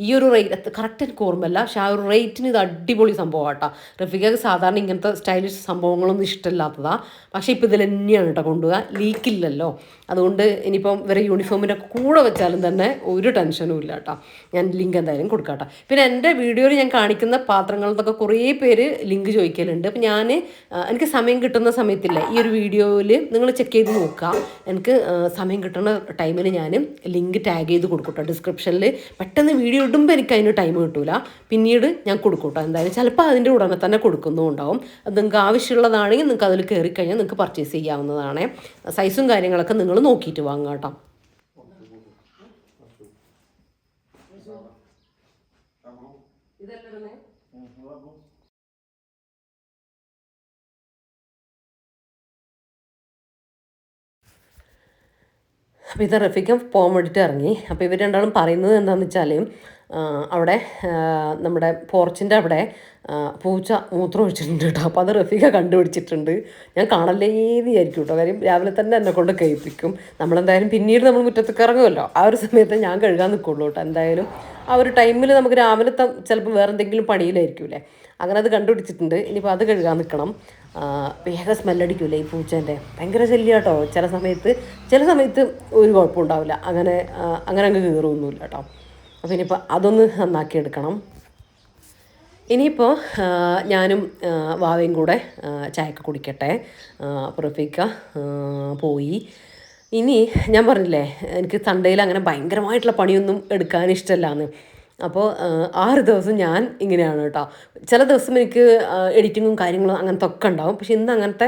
ഈ ഒരു റേറ്റ് കറക്റ്റ് എനിക്ക് ഓർമ്മയില്ല, പക്ഷേ ആ ഒരു റേറ്റിന് ഇത് അടിപൊളി സംഭവം കേട്ടോ. റഫീഖക്ക് സാധാരണ ഇങ്ങനത്തെ സ്റ്റൈലിഷ് സംഭവങ്ങളൊന്നും ഇഷ്ടമില്ലാത്തതാണ്. പക്ഷേ ഇപ്പോൾ ഇതിൽ തന്നെയാണ് കേട്ടോ കൊണ്ടുപോകുക. ലീക്കില്ലല്ലോ. അതുകൊണ്ട് ഇനിയിപ്പം ഇവരെ യൂണിഫോമിൻ്റെ കൂടെ വെച്ചാലും തന്നെ ഒരു ടെൻഷനും ഇല്ല കേട്ടോ. ഞാൻ ലിങ്ക് എന്തായാലും കൊടുക്കാം കേട്ടോ. പിന്നെ എൻ്റെ വീഡിയോയിൽ ഞാൻ കാണിക്കുന്ന പാത്രങ്ങളൊക്കെ കുറേ പേര് ലിങ്ക് ചോദിക്കലുണ്ട്. അപ്പം എനിക്ക് സമയം കിട്ടുന്ന സമയത്തില്ല, ഈ ഒരു വീഡിയോയിൽ നിങ്ങൾ ചെക്ക് ചെയ്ത് നോക്കുക. എനിക്ക് സമയം കിട്ടുന്ന ടൈമിൽ ഞാൻ ലിങ്ക് ടാഗ് ചെയ്ത് കൊടുക്കട്ടോ ഡിസ്ക്രിപ്ഷനിൽ. പെട്ടെന്ന് വീഡിയോ ഇടുമ്പോൾ എനിക്ക് അതിന് ടൈം കിട്ടൂല, പിന്നീട് ഞാൻ കൊടുക്കൂട്ടോ. എന്തായാലും ചിലപ്പോൾ അതിൻ്റെ ഉടനെ തന്നെ കൊടുക്കുന്നുണ്ടാവും. അത് നിങ്ങൾക്ക് ആവശ്യമുള്ളതാണെങ്കിൽ നിങ്ങൾക്ക് അതിൽ കയറി കഴിഞ്ഞാൽ നിങ്ങൾക്ക് പർച്ചേസ് ചെയ്യാവുന്നതാണ്. സൈസും കാര്യങ്ങളൊക്കെ നിങ്ങൾ നോക്കിയിട്ട് വാങ്ങാം കേട്ടോ. ഇതെല്ലാം അപ്പോൾ ഇത് റഫീഖ പോകാൻ വേണ്ടിയിട്ട് ഇറങ്ങി. അപ്പോൾ ഇവർ രണ്ടാളും പറയുന്നത് എന്താണെന്ന് വെച്ചാൽ അവിടെ നമ്മുടെ പോർച്ചിൻ്റെ അവിടെ പൂച്ച മൂത്രം ഒഴിച്ചിട്ടുണ്ട് കേട്ടോ. അപ്പോൾ അത് റഫീഖ കണ്ടുപിടിച്ചിട്ടുണ്ട്. ഞാൻ കാണല്ലേന്നായിരിക്കും കേട്ടോ, കാര്യം രാവിലെ തന്നെ എന്നെ കൊണ്ട് കഴിപ്പിക്കും. നമ്മളെന്തായാലും പിന്നീട് നമ്മൾ മുറ്റത്തൊക്കെ ഇറങ്ങുമല്ലോ, ആ ഒരു സമയത്ത് ഞാൻ കഴുകാൻ നിൽക്കുള്ളൂ കേട്ടോ. എന്തായാലും ആ ഒരു ടൈമിൽ നമുക്ക് രാവിലത്തെ ചിലപ്പോൾ വേറെ എന്തെങ്കിലും പണിയിലായിരിക്കൂലേ, അങ്ങനെ അത് കണ്ടുപിടിച്ചിട്ടുണ്ട്. ഇനിയിപ്പോൾ അത് കഴുകാൻ നിൽക്കണം. വേഗം സ്മെല്ലടിക്കൂലേ ഈ പൂച്ചേൻ്റെ, ഭയങ്കര ശല്യം കേട്ടോ. ചില സമയത്ത് ഒരു കുഴപ്പമുണ്ടാവില്ല, അങ്ങനെ അങ്ങ് കയറുമൊന്നുമില്ല കേട്ടോ. അപ്പോൾ ഇനിയിപ്പോൾ അതൊന്ന് നന്നാക്കിയെടുക്കണം. ഇനിയിപ്പോൾ ഞാനും വാവയും കൂടെ ചായയൊക്കെ കുടിക്കട്ടെ. അപ്പോൾ റഫീഖ പോയി. ഇനി ഞാൻ പറഞ്ഞില്ലേ എനിക്ക് സൺഡേയിൽ അങ്ങനെ ഭയങ്കരമായിട്ടുള്ള പണിയൊന്നും എടുക്കാൻ ഇഷ്ടമല്ലാന്ന്. അപ്പോൾ 6 ദിവസം ഞാൻ ഇങ്ങനെയാണ് കേട്ടോ. ചില ദിവസം എനിക്ക് എഡിറ്റിങ്ങും കാര്യങ്ങളും അങ്ങനത്തെ ഒക്കെ ഉണ്ടാവും. പക്ഷെ ഇന്ന് അങ്ങനത്തെ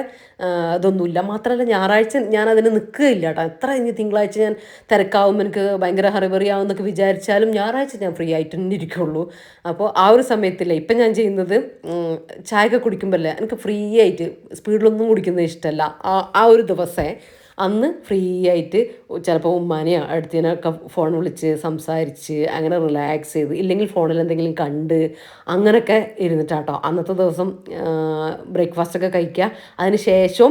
ഇതൊന്നുമില്ല. മാത്രമല്ല ഞായറാഴ്ച ഞാൻ അതിന് നിൽക്കുകയില്ല കേട്ടോ. എത്ര ഇനി തിങ്കളാഴ്ച ഞാൻ തിരക്കാവും, എനിക്ക് ഭയങ്കര ഹറിബറിയാവും എന്നൊക്കെ വിചാരിച്ചാലും ഞായറാഴ്ച ഞാൻ ഫ്രീ ആയിട്ട് തന്നെ ഇരിക്കുള്ളൂ. അപ്പോൾ ആ ഒരു സമയത്തില്ല ഇപ്പം ഞാൻ ചെയ്യുന്നത്, ചായയൊക്കെ കുടിക്കുമ്പോഴല്ലേ എനിക്ക് ഫ്രീ ആയിട്ട് സ്പീഡിലൊന്നും കുടിക്കുന്നത് ഇഷ്ടമല്ല. ആ ഒരു ദിവസമേ അന്ന് ഫ്രീ ആയിട്ട് ചിലപ്പോൾ ഉമ്മാനെയോ അടുത്തതിനൊക്കെ ഫോൺ വിളിച്ച് സംസാരിച്ച് അങ്ങനെ റിലാക്സ് ചെയ്ത്, ഇല്ലെങ്കിൽ ഫോണിൽ എന്തെങ്കിലും കണ്ട് അങ്ങനെയൊക്കെ ഇരുന്നിട്ടാട്ടോ അന്നത്തെ ദിവസം ബ്രേക്ക്ഫാസ്റ്റൊക്കെ കഴിക്കുക. അതിന് ശേഷം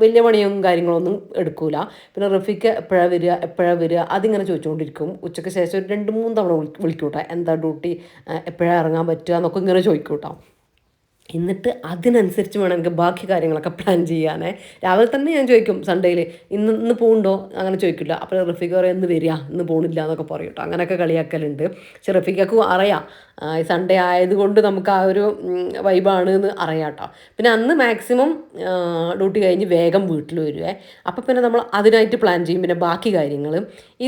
വലിയ പണിയും കാര്യങ്ങളൊന്നും എടുക്കൂല. പിന്നെ റഫീഖ് എപ്പോഴാണ് വരിക അതിങ്ങനെ ചോദിച്ചുകൊണ്ടിരിക്കും. ഉച്ചയ്ക്ക് ശേഷം ഒരു 2-3 തവണ വിളിക്കൂട്ടോ, എന്താ ഡ്യൂട്ടി, എപ്പോഴാണ് ഇറങ്ങാൻ പറ്റുക എന്നൊക്കെ ഇങ്ങനെ ചോദിക്കൂട്ടോ. എന്നിട്ട് അതിനനുസരിച്ച് വേണം എനിക്ക് ബാക്കി കാര്യങ്ങളൊക്കെ പ്ലാൻ ചെയ്യാനേ. രാവിലെ തന്നെ ഞാൻ ചോദിക്കും സൺഡേയിൽ ഇന്ന് പോകുന്നുണ്ടോ അങ്ങനെ ചോദിക്കില്ല. അപ്പോൾ റഫീഖ പറയും ഇന്ന് വരിക, ഇന്ന് പോകണില്ല എന്നൊക്കെ പറയും കേട്ടോ. അങ്ങനെയൊക്കെ കളിയാക്കലുണ്ട്. പക്ഷെ റഫീഖക്ക് അറിയാം ഈ സൺഡേ ആയതുകൊണ്ട് നമുക്ക് ആ ഒരു വൈബാണ് എന്ന് അറിയാം കേട്ടോ. പിന്നെ അന്ന് മാക്സിമം ഡ്യൂട്ടി കഴിഞ്ഞ് വേഗം വീട്ടിൽ വരുവേ. അപ്പോൾ പിന്നെ നമ്മൾ അതിനായിട്ട് പ്ലാൻ ചെയ്യും. പിന്നെ ബാക്കി കാര്യങ്ങൾ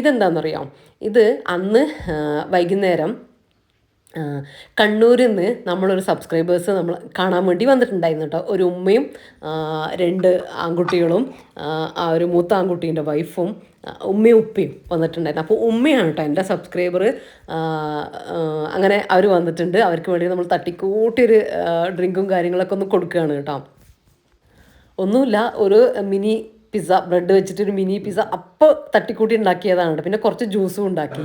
ഇതെന്താണെന്നറിയാം, ഇത് അന്ന് വൈകുന്നേരം കണ്ണൂരിൽ നിന്ന് നമ്മളൊരു സബ്സ്ക്രൈബേഴ്സ് നമ്മൾ കാണാൻ വേണ്ടി വന്നിട്ടുണ്ടായിരുന്നു കേട്ടോ. ഒരു ഉമ്മയും 2 ആൺകുട്ടികളും ആ ഒരു മൂത്ത ആൺകുട്ടീൻ്റെ വൈഫും ഉമ്മയും ഉപ്പയും വന്നിട്ടുണ്ടായിരുന്നു. അപ്പോൾ ഉമ്മയാണ് കേട്ടോ എൻ്റെ സബ്സ്ക്രൈബർ. അങ്ങനെ അവർ വന്നിട്ടുണ്ട്. അവർക്ക് വേണ്ടി നമ്മൾ തട്ടിക്കൂട്ടിയൊരു ഡ്രിങ്കും കാര്യങ്ങളൊക്കെ ഒന്ന് കൊടുക്കുകയാണ് കേട്ടോ. ഒന്നുമില്ല, ഒരു മിനി പിസ്സ, ബ്രെഡ് വെച്ചിട്ടൊരു മിനി പിസ്സ അപ്പോൾ തട്ടിക്കൂട്ടി ഉണ്ടാക്കിയതാണ്. പിന്നെ കുറച്ച് ജ്യൂസും ഉണ്ടാക്കി.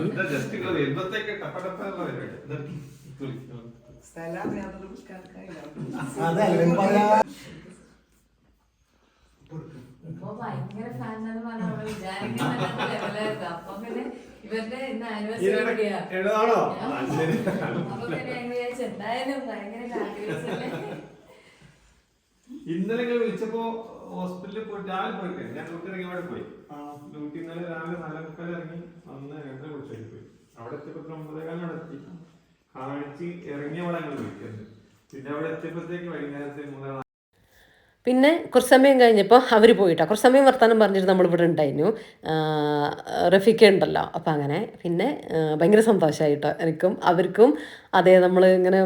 ഇന്നലെ വിളിച്ചപ്പോ ഹോസ്പിറ്റലിൽ പോയി രാവിലെ പോയി, ഞാൻ ഡ്യൂട്ടി ഇറങ്ങി അവിടെ പോയി. ഡ്യൂട്ടി ഇന്നലെ രാവിലെ 4:30 ഇറങ്ങി വന്ന് 2:30 വിളിച്ചു പോയി. അവിടെ എത്തിയപ്പോ 9:15 അവിടെ എത്തി. കാണിച്ച് ഇറങ്ങിയ അവിടെ ഞങ്ങൾ വിളിക്കുന്നത്. പിന്നെ അവിടെ എത്തിയപ്പോഴത്തേക്ക് വൈകുന്നേരത്തെ 3:30. പിന്നെ കുറച്ച് സമയം കഴിഞ്ഞപ്പോൾ അവർ പോയിട്ടോ. കുറച്ച് സമയം വർത്താനം പറഞ്ഞിട്ട് നമ്മളിവിടെ ഉണ്ടായിരുന്നു. റഫീഖ ഉണ്ടല്ലോ. അപ്പം അങ്ങനെ പിന്നെ ഭയങ്കര സന്തോഷമായിട്ടോ എനിക്കും അവർക്കും. അതെ, നമ്മൾ ഇങ്ങനെ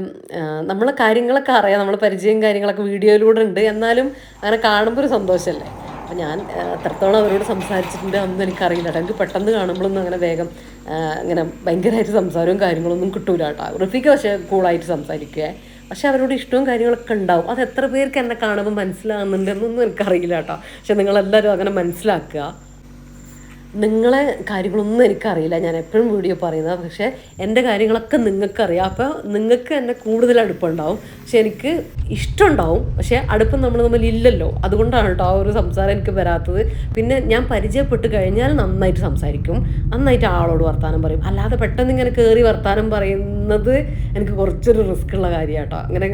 നമ്മൾ കാര്യങ്ങളൊക്കെ അറിയാം, നമ്മൾ പരിചയം കാര്യങ്ങളൊക്കെ വീഡിയോയിലൂടെ ഉണ്ട്. എന്നാലും അങ്ങനെ കാണുമ്പോൾ ഒരു സന്തോഷമല്ലേ. അപ്പം ഞാൻ എത്രത്തോളം അവരോട് സംസാരിച്ചിട്ടുണ്ട് അതൊന്നും എനിക്കറിയില്ല കേട്ടോ. എനിക്ക് പെട്ടെന്ന് കാണുമ്പോഴൊന്നും അങ്ങനെ വേഗം ഇങ്ങനെ ഭയങ്കരമായിട്ട് സംസാരവും കാര്യങ്ങളൊന്നും കിട്ടൂല കേട്ടോ. റഫീഖ പക്ഷേ കൂളായിട്ട് സംസാരിക്കുക. പക്ഷെ അവരോട് ഇഷ്ടവും കാര്യങ്ങളൊക്കെ ഉണ്ടാവും. അത് എത്ര പേർക്ക് എന്നെ കാണുമ്പോൾ മനസ്സിലാകുന്നുണ്ടെന്നൊന്നും എനിക്കറിയില്ല കേട്ടോ. പക്ഷെ നിങ്ങളെല്ലാവരും അങ്ങനെ മനസ്സിലാക്കുക. നിങ്ങളെ കാര്യങ്ങളൊന്നും എനിക്കറിയില്ല, ഞാൻ എപ്പോഴും വീഡിയോ പറയുന്നത്. പക്ഷേ എൻ്റെ കാര്യങ്ങളൊക്കെ നിങ്ങൾക്കറിയാം. അപ്പോൾ നിങ്ങൾക്ക് എന്നെ കൂടുതൽ അടുപ്പമുണ്ടാവും. പക്ഷെ എനിക്ക് ഇഷ്ടമുണ്ടാവും, പക്ഷേ അടുപ്പം നമ്മൾ തമ്മിൽ ഇല്ലല്ലോ. അതുകൊണ്ടാണ് കേട്ടോ ആ ഒരു സംസാരം എനിക്ക് വരാത്തത്. പിന്നെ ഞാൻ പരിചയപ്പെട്ട് കഴിഞ്ഞാൽ നന്നായിട്ട് സംസാരിക്കും, നന്നായിട്ട് ആളോട് വർത്താനം പറയും. അല്ലാതെ പെട്ടെന്ന് ഇങ്ങനെ കയറി വർത്താനം പറയുന്നത് എനിക്ക് കുറച്ചൊരു റിസ്ക് ഉള്ള കാര്യമാണ് കേട്ടോ. അങ്ങനെ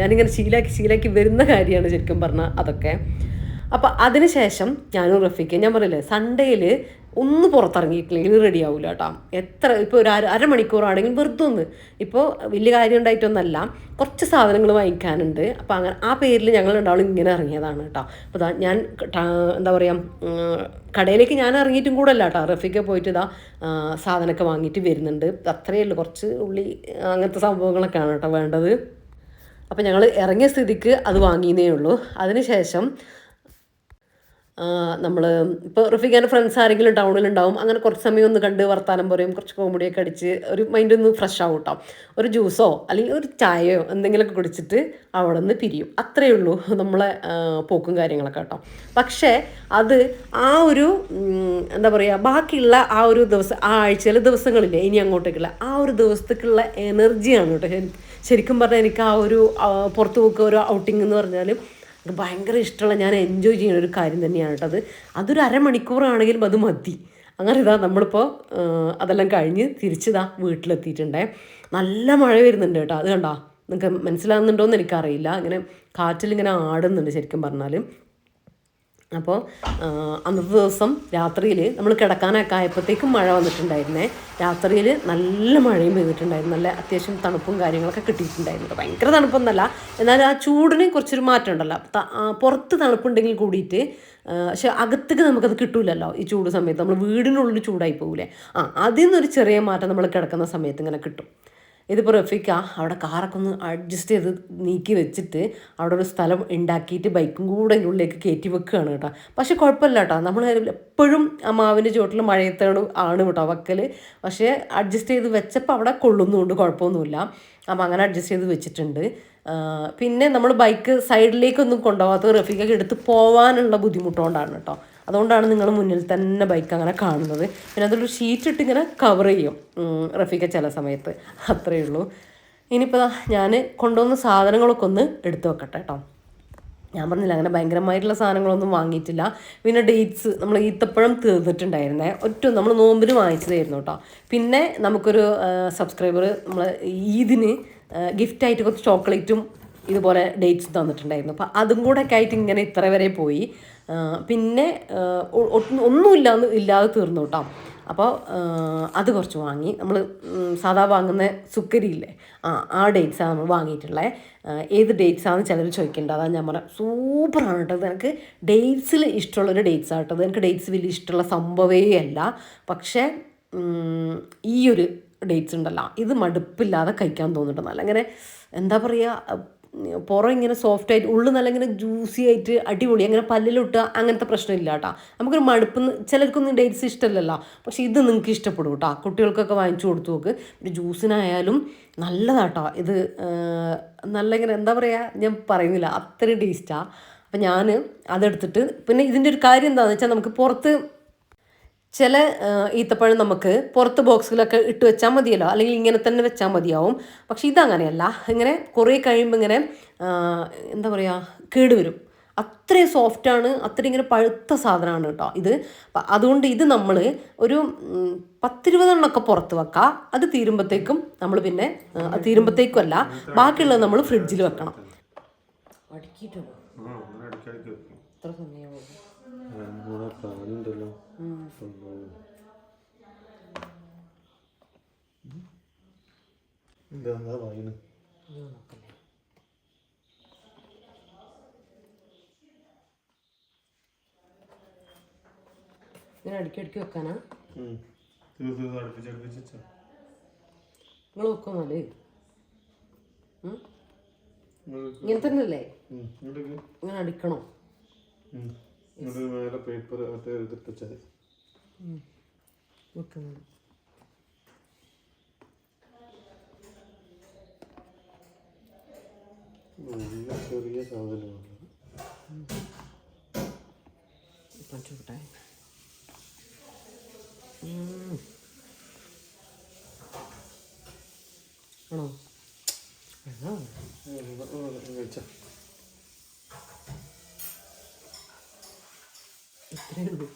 ഞാനിങ്ങനെ ശീലാക്കി വരുന്ന കാര്യമാണ് ശരിക്കും പറഞ്ഞാൽ അതൊക്കെ. അപ്പോൾ അതിന് ശേഷം ഞാനും റഫീഖ, ഞാൻ പറയില്ലേ സൺഡേയിൽ ഒന്ന് പുറത്തിറങ്ങിയിട്ടില്ലെങ്കിൽ റെഡി ആവില്ല കേട്ടോ. എത്ര ഇപ്പോൾ ഒരു അരമണിക്കൂറാണെങ്കിൽ വെറുതെ ഒന്ന്, ഇപ്പോൾ വലിയ കാര്യം ഉണ്ടായിട്ടൊന്നല്ല, കുറച്ച് സാധനങ്ങൾ വാങ്ങിക്കാനുണ്ട്. അപ്പോൾ അങ്ങനെ ആ പേരിൽ ഞങ്ങൾ രണ്ടാളും ഇങ്ങനെ ഇറങ്ങിയതാണ് കേട്ടോ. അപ്പോൾ ഞാൻ എന്താ പറയുക, കടയിലേക്ക് ഞാൻ ഇറങ്ങിയിട്ടും കൂടെ അല്ല കേട്ടോ. റഫീഖ പോയിട്ട് സാധനമൊക്കെ വാങ്ങിയിട്ട് വരുന്നുണ്ട്. അത്രയേ ഉള്ളൂ, കുറച്ച് ഉള്ളി അങ്ങനത്തെ സംഭവങ്ങളൊക്കെയാണ് കേട്ടോ വേണ്ടത്. അപ്പോൾ ഞങ്ങൾ ഇറങ്ങിയ സ്ഥിതിക്ക് അത് വാങ്ങിയതേ ഉള്ളൂ. അതിന് ശേഷം നമ്മൾ ഇപ്പോൾ റഫീഖാൻ്റെ ഫ്രണ്ട്സ് ആരെങ്കിലും ടൗണിലുണ്ടാവും, അങ്ങനെ കുറച്ച് സമയം ഒന്ന് കണ്ട് വർത്താനം പറയും, കുറച്ച് കോമഡിയൊക്കെ അടിച്ച് ഒരു മൈൻഡ് ഒന്ന് ഫ്രഷ് ആവും കേട്ടോ. ഒരു ജ്യൂസോ അല്ലെങ്കിൽ ഒരു ചായയോ എന്തെങ്കിലുമൊക്കെ കുടിച്ചിട്ട് അവിടെ നിന്ന് പിരിയും. അത്രയേ ഉള്ളൂ നമ്മളെ പോക്കും കാര്യങ്ങളൊക്കെ കേട്ടോ. പക്ഷേ അത് ആ ഒരു എന്താ പറയുക, ബാക്കിയുള്ള ആ ഒരു ദിവസം, ആ ആഴ്ചയിലെ ദിവസങ്ങളില്ലേ ഇനി അങ്ങോട്ടേക്കുള്ള ആ ഒരു ദിവസത്തേക്കുള്ള എനർജിയാണ് കേട്ടോ. ശരിക്കും പറഞ്ഞാൽ എനിക്ക് ആ ഒരു പുറത്ത് പോക്ക് ഒരു ഔട്ടിംഗ് എന്ന് പറഞ്ഞാൽ അത് ഭയങ്കര ഇഷ്ടമുള്ള, ഞാൻ എൻജോയ് ചെയ്യുന്ന ഒരു കാര്യം തന്നെയാണ് കേട്ടോ. അതൊരു അരമണിക്കൂറാണെങ്കിലും അത് മതി. അങ്ങനെ ഇതാ നമ്മളിപ്പോൾ അതെല്ലാം കഴിഞ്ഞ് തിരിച്ചിതാ വീട്ടിലെത്തിയിട്ടുണ്ടേ. നല്ല മഴ വരുന്നുണ്ട് കേട്ടോ. അത് കണ്ടോ, നിങ്ങൾക്ക് മനസ്സിലാകുന്നുണ്ടോ എന്ന് എനിക്കറിയില്ല. ഇങ്ങനെ കാറ്റിലിങ്ങനെ ആടുന്നുണ്ട് ശരിക്കും പറഞ്ഞാൽ. അപ്പോൾ അന്നത്തെ ദിവസം രാത്രിയിൽ നമ്മൾ കിടക്കാനൊക്കെ ആയപ്പോഴത്തേക്കും മഴ വന്നിട്ടുണ്ടായിരുന്നേ. രാത്രിയിൽ നല്ല മഴയും പെയ്തിട്ടുണ്ടായിരുന്നു. നല്ല അത്യാവശ്യം തണുപ്പും കാര്യങ്ങളൊക്കെ കിട്ടിയിട്ടുണ്ടായിരുന്നു. ഭയങ്കര തണുപ്പൊന്നല്ല, എന്നാൽ ആ ചൂടിന് കുറച്ചൊരു മാറ്റം ഉണ്ടല്ലോ. പുറത്ത് തണുപ്പുണ്ടെങ്കിൽ കൂടിയിട്ട് പക്ഷെ അകത്തേക്ക് നമുക്കത് കിട്ടൂലല്ലോ ഈ ചൂട് സമയത്ത്. നമ്മൾ വീടിനുള്ളിൽ ചൂടായി പോകൂലേ, അതിൽ നിന്നൊരു ചെറിയ മാറ്റം നമ്മൾ കിടക്കുന്ന സമയത്ത് ഇങ്ങനെ കിട്ടും. ഇതിപ്പോൾ റഫീക്ക അവിടെ കാറൊക്കെ ഒന്ന് അഡ്ജസ്റ്റ് ചെയ്ത് നീക്കി വെച്ചിട്ട് അവിടെ ഒരു സ്ഥലം ഉണ്ടാക്കിയിട്ട് ബൈക്കും കൂടെ അതിൻ്റെ ഉള്ളിലേക്ക് കയറ്റി വെക്കുകയാണ് കേട്ടോ. പക്ഷെ കുഴപ്പമില്ല കേട്ടോ, നമ്മൾ എപ്പോഴും ആ മാവിൻ്റെ ചുവട്ടിൽ മഴയത്താണ് കേട്ടോ വക്കൽ. പക്ഷേ അഡ്ജസ്റ്റ് ചെയ്ത് വെച്ചപ്പോൾ അവിടെ കൊള്ളുന്നുണ്ട്, കുഴപ്പമൊന്നുമില്ല. അപ്പം അങ്ങനെ അഡ്ജസ്റ്റ് ചെയ്ത് വെച്ചിട്ടുണ്ട്. പിന്നെ നമ്മൾ ബൈക്ക് സൈഡിലേക്കൊന്നും കൊണ്ടുപോകാത്ത റഫീഖൊക്കെ എടുത്ത് പോകാനുള്ള ബുദ്ധിമുട്ടുകൊണ്ടാണ് കേട്ടോ. അതുകൊണ്ടാണ് നിങ്ങൾ മുന്നിൽ തന്നെ ബൈക്ക് അങ്ങനെ കാണുന്നത്. പിന്നെ അതിലൊരു ഷീറ്റ് ഇട്ട് ഇങ്ങനെ കവർ ചെയ്യും റഫീഖ ചില സമയത്ത്. അത്രയേ ഉള്ളൂ. ഇനിയിപ്പോൾ ഞാൻ കൊണ്ടുവന്ന സാധനങ്ങളൊക്കെ ഒന്ന് എടുത്തു വെക്കട്ടെ കേട്ടോ. ഞാൻ പറഞ്ഞില്ല അങ്ങനെ ഭയങ്കരമായിട്ടുള്ള സാധനങ്ങളൊന്നും വാങ്ങിയിട്ടില്ല. പിന്നെ ഡേറ്റ്സ്, നമ്മൾ ഈത്തപ്പഴം തീർന്നിട്ടുണ്ടായിരുന്നേ, നമ്മൾ നോമ്പിന് വാങ്ങിച്ചതായിരുന്നു കേട്ടോ. പിന്നെ നമുക്കൊരു സബ്സ്ക്രൈബർ നമ്മൾ ഈദിന് ഗിഫ്റ്റായിട്ട് കുറച്ച് ചോക്ലേറ്റും ഇതുപോലെ ഡേറ്റ്സ് തന്നിട്ടുണ്ടായിരുന്നു. അപ്പോൾ അതും കൂടെ ഒക്കെ ആയിട്ട് ഇങ്ങനെ ഇത്ര വരെ പോയി. പിന്നെ ഇല്ലാതെ തീർന്നു കേട്ടോ. അപ്പോൾ അത് കുറച്ച് വാങ്ങി. നമ്മൾ സാധാ വാങ്ങുന്ന സുക്കരിയില്ലേ, ആ ഡേറ്റ്സാണ് നമ്മൾ വാങ്ങിയിട്ടുള്ളത്. ഏത് ഡേറ്റ്സാണെന്ന് ചിലർ ചോദിക്കേണ്ടത്, അതാണ് ഞാൻ പറയാം. സൂപ്പറാണ് കേട്ടോ. എനിക്ക് ഡേറ്റ്സിൽ ഇഷ്ടമുള്ളൊരു ഡേറ്റ്സാണ് കേട്ടോ. എനിക്ക് ഡേറ്റ്സ് വലിയ ഇഷ്ടമുള്ള സംഭവമേ അല്ല. പക്ഷേ ഈ ഒരു ഡേറ്റ്സ് ഉണ്ടല്ലോ, ഇത് മടുപ്പില്ലാതെ കഴിക്കാൻ തോന്നിട്ടുണ്ട്. നല്ല ഇങ്ങനെ എന്താ പറയുക, പുറം ഇങ്ങനെ സോഫ്റ്റ് ആയിട്ട് ഉള്ളു നല്ല ഇങ്ങനെ ജ്യൂസി ആയിട്ട് അടിപൊളി, അങ്ങനെ പല്ലിലിട്ടുക അങ്ങനത്തെ പ്രശ്നമില്ല കേട്ടോ. നമുക്കൊരു മടുപ്പ്, ചിലർക്കൊന്നും ഡേറ്റ്സ് ഇഷ്ടമല്ലല്ലോ, പക്ഷേ ഇത് നിങ്ങൾക്ക് ഇഷ്ടപ്പെടും കേട്ടോ. കുട്ടികൾക്കൊക്കെ വാങ്ങിച്ചു കൊടുത്തു നോക്ക്. ഒരു ജ്യൂസിനായാലും നല്ലതാട്ടോ ഇത്. നല്ല ഇങ്ങനെ എന്താ പറയുക, ഞാൻ പറയുന്നില്ല, അത്രയും ടേസ്റ്റാണ്. അപ്പം ഞാൻ അതെടുത്തിട്ട്, പിന്നെ ഇതിൻ്റെ ഒരു കാര്യം എന്താണെന്ന് വെച്ചാൽ നമുക്ക് പുറത്ത് ചില ഈത്തപ്പഴം നമുക്ക് പുറത്ത് ബോക്സിലൊക്കെ ഇട്ട് വെച്ചാൽ മതിയല്ലോ, അല്ലെങ്കിൽ ഇങ്ങനെ തന്നെ വെച്ചാൽ മതിയാവും. പക്ഷെ ഇതങ്ങനെയല്ല, ഇങ്ങനെ കുറേ കഴിയുമ്പോൾ ഇങ്ങനെ എന്താ പറയുക, കേടുവരും. അത്രയും സോഫ്റ്റാണ്, അത്രയും ഇങ്ങനെ പഴുത്ത സാധനമാണ് കേട്ടോ ഇത്. അതുകൊണ്ട് ഇത് നമ്മൾ ഒരു 10-20 എണ്ണമൊക്കെ പുറത്ത് വെക്കാം. അത് തീരുമ്പോഴത്തേക്കും നമ്മൾ പിന്നെ തീരുമ്പോഴത്തേക്കും അല്ല, ബാക്കിയുള്ളത് നമ്മൾ ഫ്രിഡ്ജിൽ വെക്കണം. അടുക്കിയിട്ടുണ്ടോ എത്ര സമയമാവും? ഇങ്ങനെ അടുക്കി വെക്കാനാ? നിങ്ങൾ വെക്കുന്നാല് ഇങ്ങനെ തന്നെ അല്ലേ? ഇങ്ങനെ അടിക്കണോ? പേപ്പർ വെക്കുന്നത് ചെറിയ സാധനമാണ്. പഞ്ചോട്ടെ ആണോ? ഇത്രയേ ഉള്ളൂ.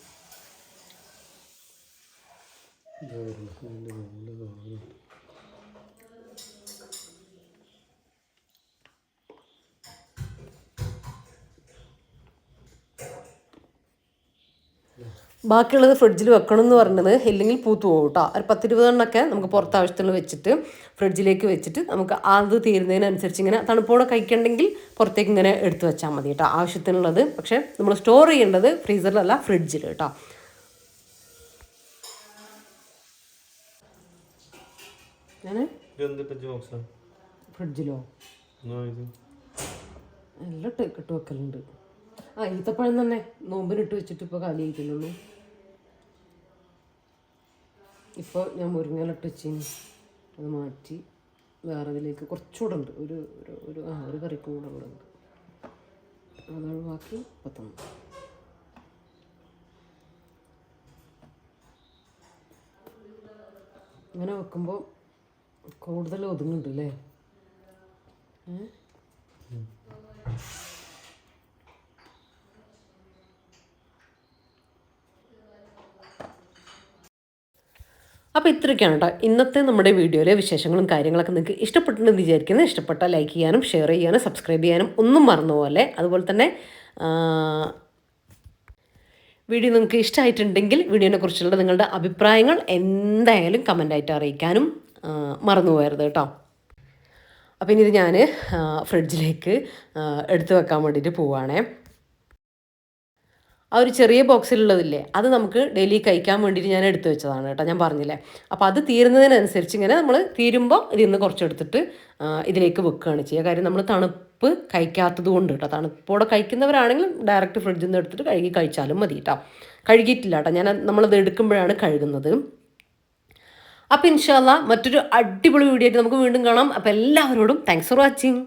ബാക്കിയുള്ളത് ഫ്രിഡ്ജിൽ വെക്കണം എന്ന് പറഞ്ഞത്, ഇല്ലെങ്കിൽ പൂത്തു പോകും കേട്ടോ. ഒരു 10-20 എണ്ണമൊക്കെ നമുക്ക് പുറത്ത് ആവശ്യത്തിനുള്ള വെച്ചിട്ട് ഫ്രിഡ്ജിലേക്ക് വെച്ചിട്ട് നമുക്ക് അത് തീരുന്നതിനനുസരിച്ച് ഇങ്ങനെ തണുപ്പോടെ കഴിക്കണമെങ്കിൽ പുറത്തേക്ക് ഇങ്ങനെ എടുത്ത് വെച്ചാൽ മതി കേട്ടോ ആവശ്യത്തിനുള്ളത്. പക്ഷേ നമ്മൾ സ്റ്റോർ ചെയ്യേണ്ടത് ഫ്രീസറിലല്ല, ഫ്രിഡ്ജിൽ കേട്ടോ. ഫ്രിഡ്ജിലോ എല്ലാം ഇട്ട് വെക്കലുണ്ട്. ആ ഈത്തപ്പഴം തന്നെ നോമ്പിനിട്ട് വെച്ചിട്ട് ഇപ്പോൾ കാലിയായിട്ടുള്ളൂ. ഇപ്പോൾ ഞാൻ മുരിങ്ങയിലിട്ട് വെച്ചിന്, അത് മാറ്റി വേറെ ഇതിലേക്ക് കുറച്ചുകൂടെ ഉണ്ട്, ഒരു ഒരു ഒരു കറിക്ക് കൂടെ ഉണ്ട്, അത് ഒഴിവാക്കി ഇപ്പം തന്നു. ഇങ്ങനെ വെക്കുമ്പോൾ കൂടുതൽ ഒതുങ്ങുന്നുണ്ട് അല്ലേ? അപ്പോൾ ഇത്രയൊക്കെയാണ് കേട്ടോ ഇന്നത്തെ നമ്മുടെ വീഡിയോയിലെ വിശേഷങ്ങളും കാര്യങ്ങളൊക്കെ നിങ്ങൾക്ക് ഇഷ്ടപ്പെട്ടിട്ടുണ്ടെന്ന് വിചാരിക്കുന്നത്. ഇഷ്ടപ്പെട്ടാൽ ലൈക്ക് ചെയ്യാനും ഷെയർ ചെയ്യാനും സബ്സ്ക്രൈബ് ചെയ്യാനും ഒന്നും മറന്നുപോലെ. അതുപോലെ തന്നെ വീഡിയോ നിങ്ങൾക്ക് ഇഷ്ടമായിട്ടുണ്ടെങ്കിൽ വീഡിയോനെ കുറിച്ചുള്ള നിങ്ങളുടെ അഭിപ്രായങ്ങൾ എന്തായാലും കമൻ്റായിട്ട് അറിയിക്കാനും മറന്നു പോകരുത് കേട്ടോ. അപ്പോൾ ഇനി ഇത് ഞാൻ ഫ്രിഡ്ജിലേക്ക് എടുത്തു വെക്കാൻ വേണ്ടിയിട്ട് പോവുകയാണേ. ആ ഒരു ചെറിയ ബോക്സിലുള്ളതില്ലേ, അത് നമുക്ക് ഡെയിലി കഴിക്കാൻ വേണ്ടിയിട്ട് ഞാൻ എടുത്തു വെച്ചതാണ് കേട്ടോ, ഞാൻ പറഞ്ഞില്ലേ. അപ്പോൾ അത് തീരുന്നതിനനുസരിച്ച് ഇങ്ങനെ നമ്മൾ തീരുമ്പോൾ ഇതിൽ നിന്ന് കുറച്ചെടുത്തിട്ട് ഇതിലേക്ക് വെക്കുകയാണ് ചെയ്യുക. കാര്യം നമ്മൾ തണുപ്പ് കഴിക്കാത്തത് കൊണ്ട് കേട്ടോ. തണുപ്പോടെ കഴിക്കുന്നവരാണെങ്കിൽ ഡയറക്റ്റ് ഫ്രിഡ്ജിൽ നിന്ന് എടുത്തിട്ട് കഴുകി കഴിച്ചാലും മതി കേട്ടോ. കഴുകിയിട്ടില്ല കേട്ടോ, നമ്മളത് എടുക്കുമ്പോഴാണ് കഴുകുന്നത്. അപ്പോൾ ഇൻഷാ അല്ലാഹ് മറ്റൊരു അടിപൊളി വീഡിയോ ആയിട്ട് നമുക്ക് വീണ്ടും കാണാം. അപ്പോൾ എല്ലാവരോടും താങ്ക്സ് ഫോർ വാച്ചിങ്.